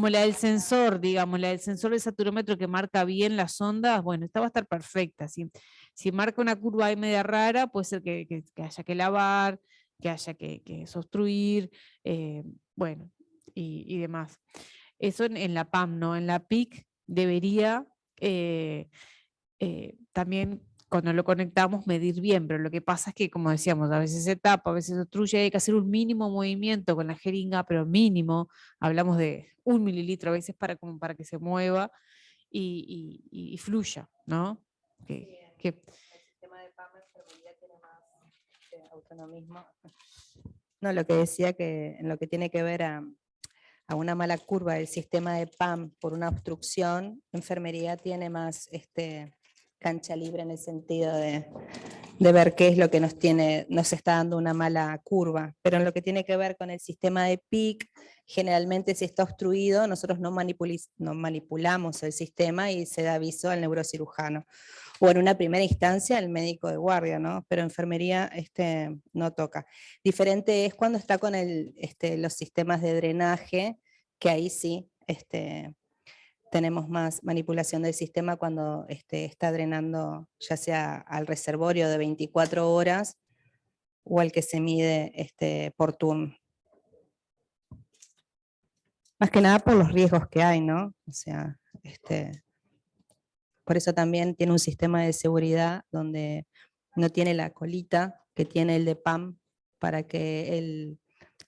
Speaker 1: la del sensor, digamos, la del sensor de saturómetro que marca bien las ondas. Bueno, esta va a estar perfecta. Si marca una curva ahí media rara, puede ser que haya que lavar, que haya que sostruir, bueno, y demás. Eso en la PAM, ¿no? En la PIC debería también, cuando lo conectamos, medir bien, pero lo que pasa es que, como decíamos, a veces se tapa, a veces se obstruye, hay que hacer un mínimo movimiento con la jeringa, pero mínimo, hablamos de 1 mililitro a veces como para que se mueva y fluya, ¿no?
Speaker 2: El sistema de PAM enfermería tiene más autonomismo. No, lo que decía que en lo que tiene que ver a una mala curva del sistema de PAM por una obstrucción, enfermería tiene más cancha libre en el sentido de ver qué es lo que nos está dando una mala curva. Pero en lo que tiene que ver con el sistema de PIC, generalmente si está obstruido, nosotros no manipulamos el sistema y se da aviso al neurocirujano. O en una primera instancia al médico de guardia, ¿no? Pero enfermería no toca. Diferente es cuando está con los sistemas de drenaje, que ahí sí tenemos más manipulación del sistema cuando está drenando ya sea al reservorio de 24 horas o al que se mide por turno. Más que nada por los riesgos que hay, ¿no? O sea, por eso también tiene un sistema de seguridad donde no tiene la colita que tiene el de PAM para que él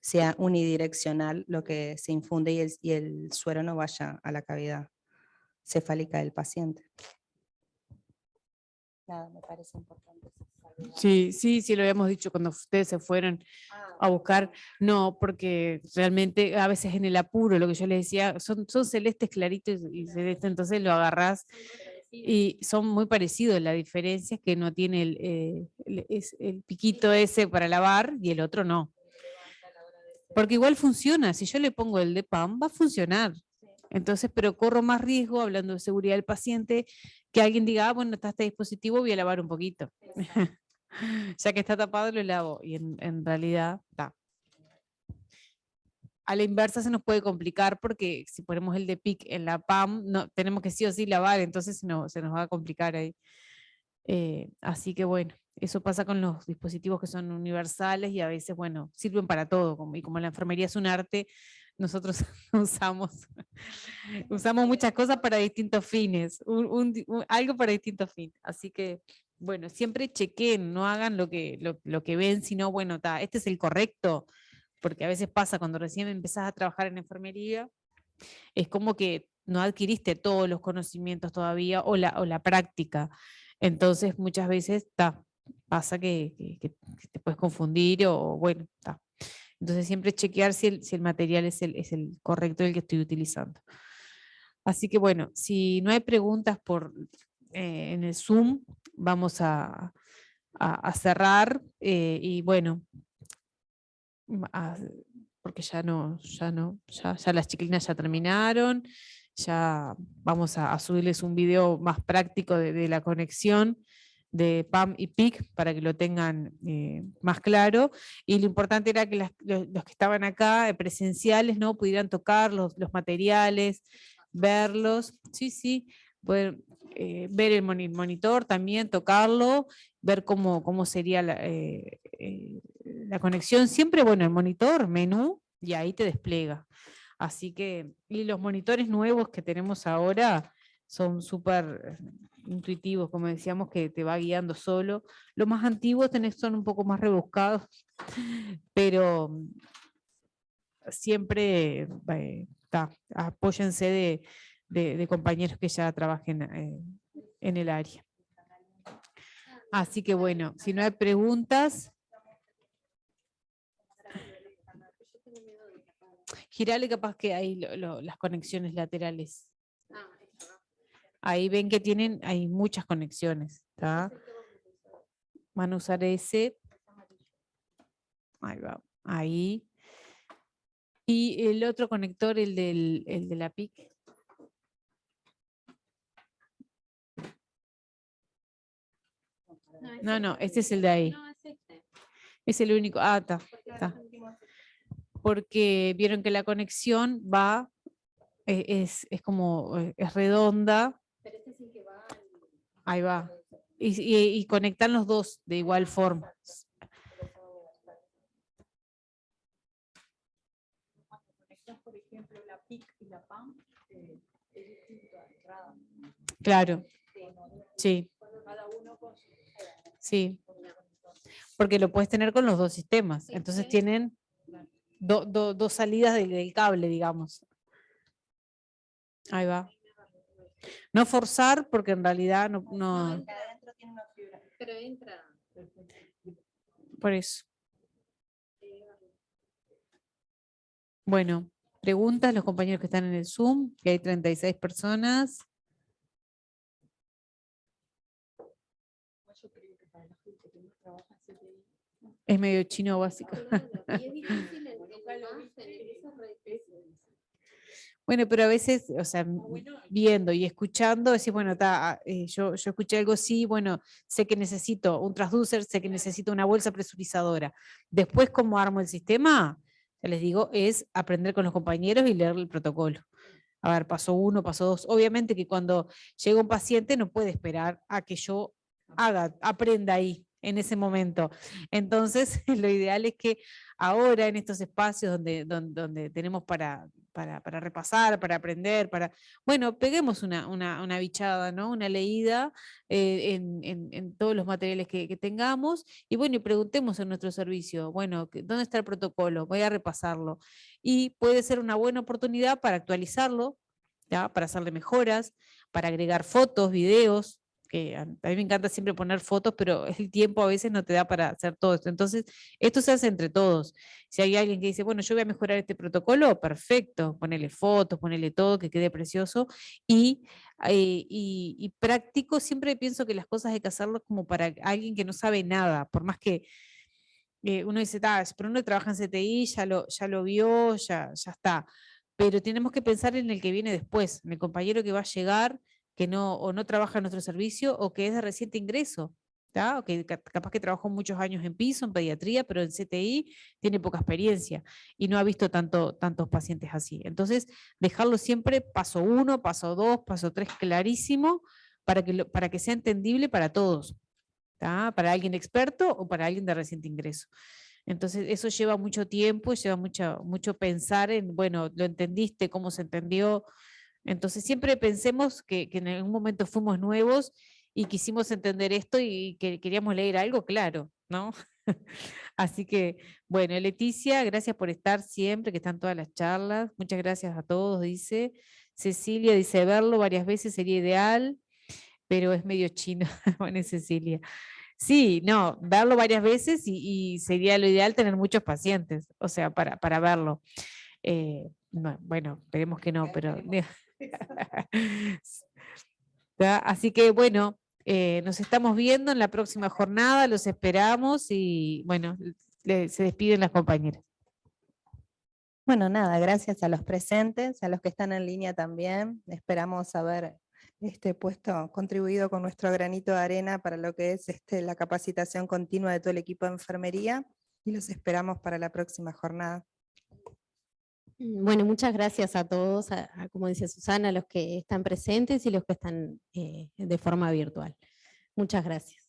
Speaker 2: sea unidireccional lo que se infunde y el suero no vaya a la cavidad cefálica del paciente. Nada, me parece importante.
Speaker 1: Sí, lo habíamos dicho cuando ustedes se fueron a buscar. No, porque realmente a veces en el apuro, lo que yo les decía, son celestes claritos y celestes, entonces lo agarrás y son muy parecidos. La diferencia es que no tiene el piquito ese para lavar y el otro no. Porque igual funciona, si yo le pongo el de PAM, va a funcionar. Entonces, pero corro más riesgo, hablando de seguridad del paciente, que alguien diga, bueno, está este dispositivo, voy a lavar un poquito. Ya que está tapado, lo lavo. Y en realidad, está. A la inversa se nos puede complicar porque si ponemos el de PIC en la PAM, no, tenemos que sí o sí lavar, entonces se nos va a complicar ahí. Así que bueno, eso pasa con los dispositivos que son universales y a veces, bueno, sirven para todo. Y como la enfermería es un arte, nosotros usamos muchas cosas para distintos fines, algo para distintos fines. Así que, bueno, siempre chequen, no hagan lo que ven, sino, bueno, este es el correcto, porque a veces pasa cuando recién empezás a trabajar en enfermería, es como que no adquiriste todos los conocimientos todavía o la práctica. Entonces, muchas veces pasa que te puedes confundir o bueno, está. Entonces, siempre chequear si el material es el correcto el que estoy utilizando. Así que bueno, si no hay preguntas en el Zoom, vamos a cerrar y bueno, porque ya las chiquilinas ya terminaron, ya vamos a subirles un video más práctico de la conexión de PAM y PIC para que lo tengan más claro, y lo importante era que los que estaban acá presenciales, ¿no? Pudieran tocar los materiales, verlos, sí, poder ver el monitor también, tocarlo, ver cómo sería la conexión. Siempre, bueno, el monitor, menú, y ahí te despliega. Así que, y los monitores nuevos que tenemos ahora son súper intuitivos, como decíamos, que te va guiando solo. Los más antiguos son un poco más rebuscados, pero siempre apóyense de compañeros que ya trabajen en el área. Así que bueno, si no hay preguntas, girale capaz que hay las conexiones laterales. Ahí ven que hay muchas conexiones, ¿tá? Van a usar ese. Ahí va, ahí. Y el otro conector, el de la PIC. No, este es el de ahí. Es el único. Ah, está. Porque vieron que la conexión va, es como, es redonda. Ahí va. Y conectan los dos de igual forma. Por ejemplo, la PIC y la PAM, es distinto a entrada. Claro. Sí. Sí. Porque lo puedes tener con los dos sistemas. Entonces tienen dos salidas del cable, digamos. Ahí va. No forzar, porque en realidad no.
Speaker 4: Pero entra.
Speaker 1: Por eso. Bueno, preguntas los compañeros que están en el Zoom, que hay 36 personas. Es medio chino básico. Bueno, pero a veces, o sea, viendo y escuchando, decís, bueno, yo escuché algo así, bueno, sé que necesito un transducer, sé que necesito una bolsa presurizadora. Después, ¿cómo armo el sistema? Ya les digo, es aprender con los compañeros y leer el protocolo. A ver, paso 1, paso 2. Obviamente que cuando llega un paciente no puede esperar a que yo aprenda ahí, en ese momento. Entonces, lo ideal es que ahora en estos espacios donde tenemos para repasar, para aprender, bueno, peguemos una bichada, ¿no? Una leída en todos los materiales que tengamos y bueno, y preguntemos en nuestro servicio, bueno, ¿dónde está el protocolo? Voy a repasarlo. Y puede ser una buena oportunidad para actualizarlo, ¿ya? Para hacerle mejoras, para agregar fotos, videos, que a mí me encanta siempre poner fotos, pero el tiempo a veces no te da para hacer todo esto. Entonces, esto se hace entre todos. Si hay alguien que dice, bueno, yo voy a mejorar este protocolo, perfecto, ponele fotos, ponele todo, que quede precioso. Y práctico, siempre pienso que las cosas hay que hacerlas como para alguien que no sabe nada, por más que uno dice, pero uno trabaja en CTI, ya lo vio, ya está. Pero tenemos que pensar en el que viene después, en el compañero que va a llegar, que o no trabaja en nuestro servicio o que es de reciente ingreso, o que capaz que trabajó muchos años en piso, en pediatría, pero en CTI tiene poca experiencia y no ha visto tantos pacientes así. Entonces, dejarlo siempre paso 1, paso 2, paso 3 clarísimo para que sea entendible para todos. Para alguien experto o para alguien de reciente ingreso. Entonces, eso lleva mucho tiempo, lleva mucho pensar en, bueno, ¿lo entendiste? ¿Cómo se entendió? Entonces, siempre pensemos que en algún momento fuimos nuevos y quisimos entender esto y que queríamos leer algo, claro, ¿no? Así que, bueno, Leticia, gracias por estar siempre, que están todas las charlas. Muchas gracias a todos, dice. Cecilia dice, verlo varias veces sería ideal, pero es medio chino, bueno, Cecilia. Sí, no, verlo varias veces y sería lo ideal tener muchos pacientes, o sea, para verlo. Bueno, esperemos que no, pero... Así que bueno, nos estamos viendo en la próxima jornada, los esperamos y bueno, se despiden las compañeras.
Speaker 2: Bueno, nada, gracias a los presentes, a los que están en línea también. Esperamos haber contribuido con nuestro granito de arena para lo que es la capacitación continua de todo el equipo de enfermería y los esperamos para la próxima jornada.
Speaker 4: Bueno, muchas gracias a todos, como decía Susana, a los que están presentes y los que están de forma virtual. Muchas gracias.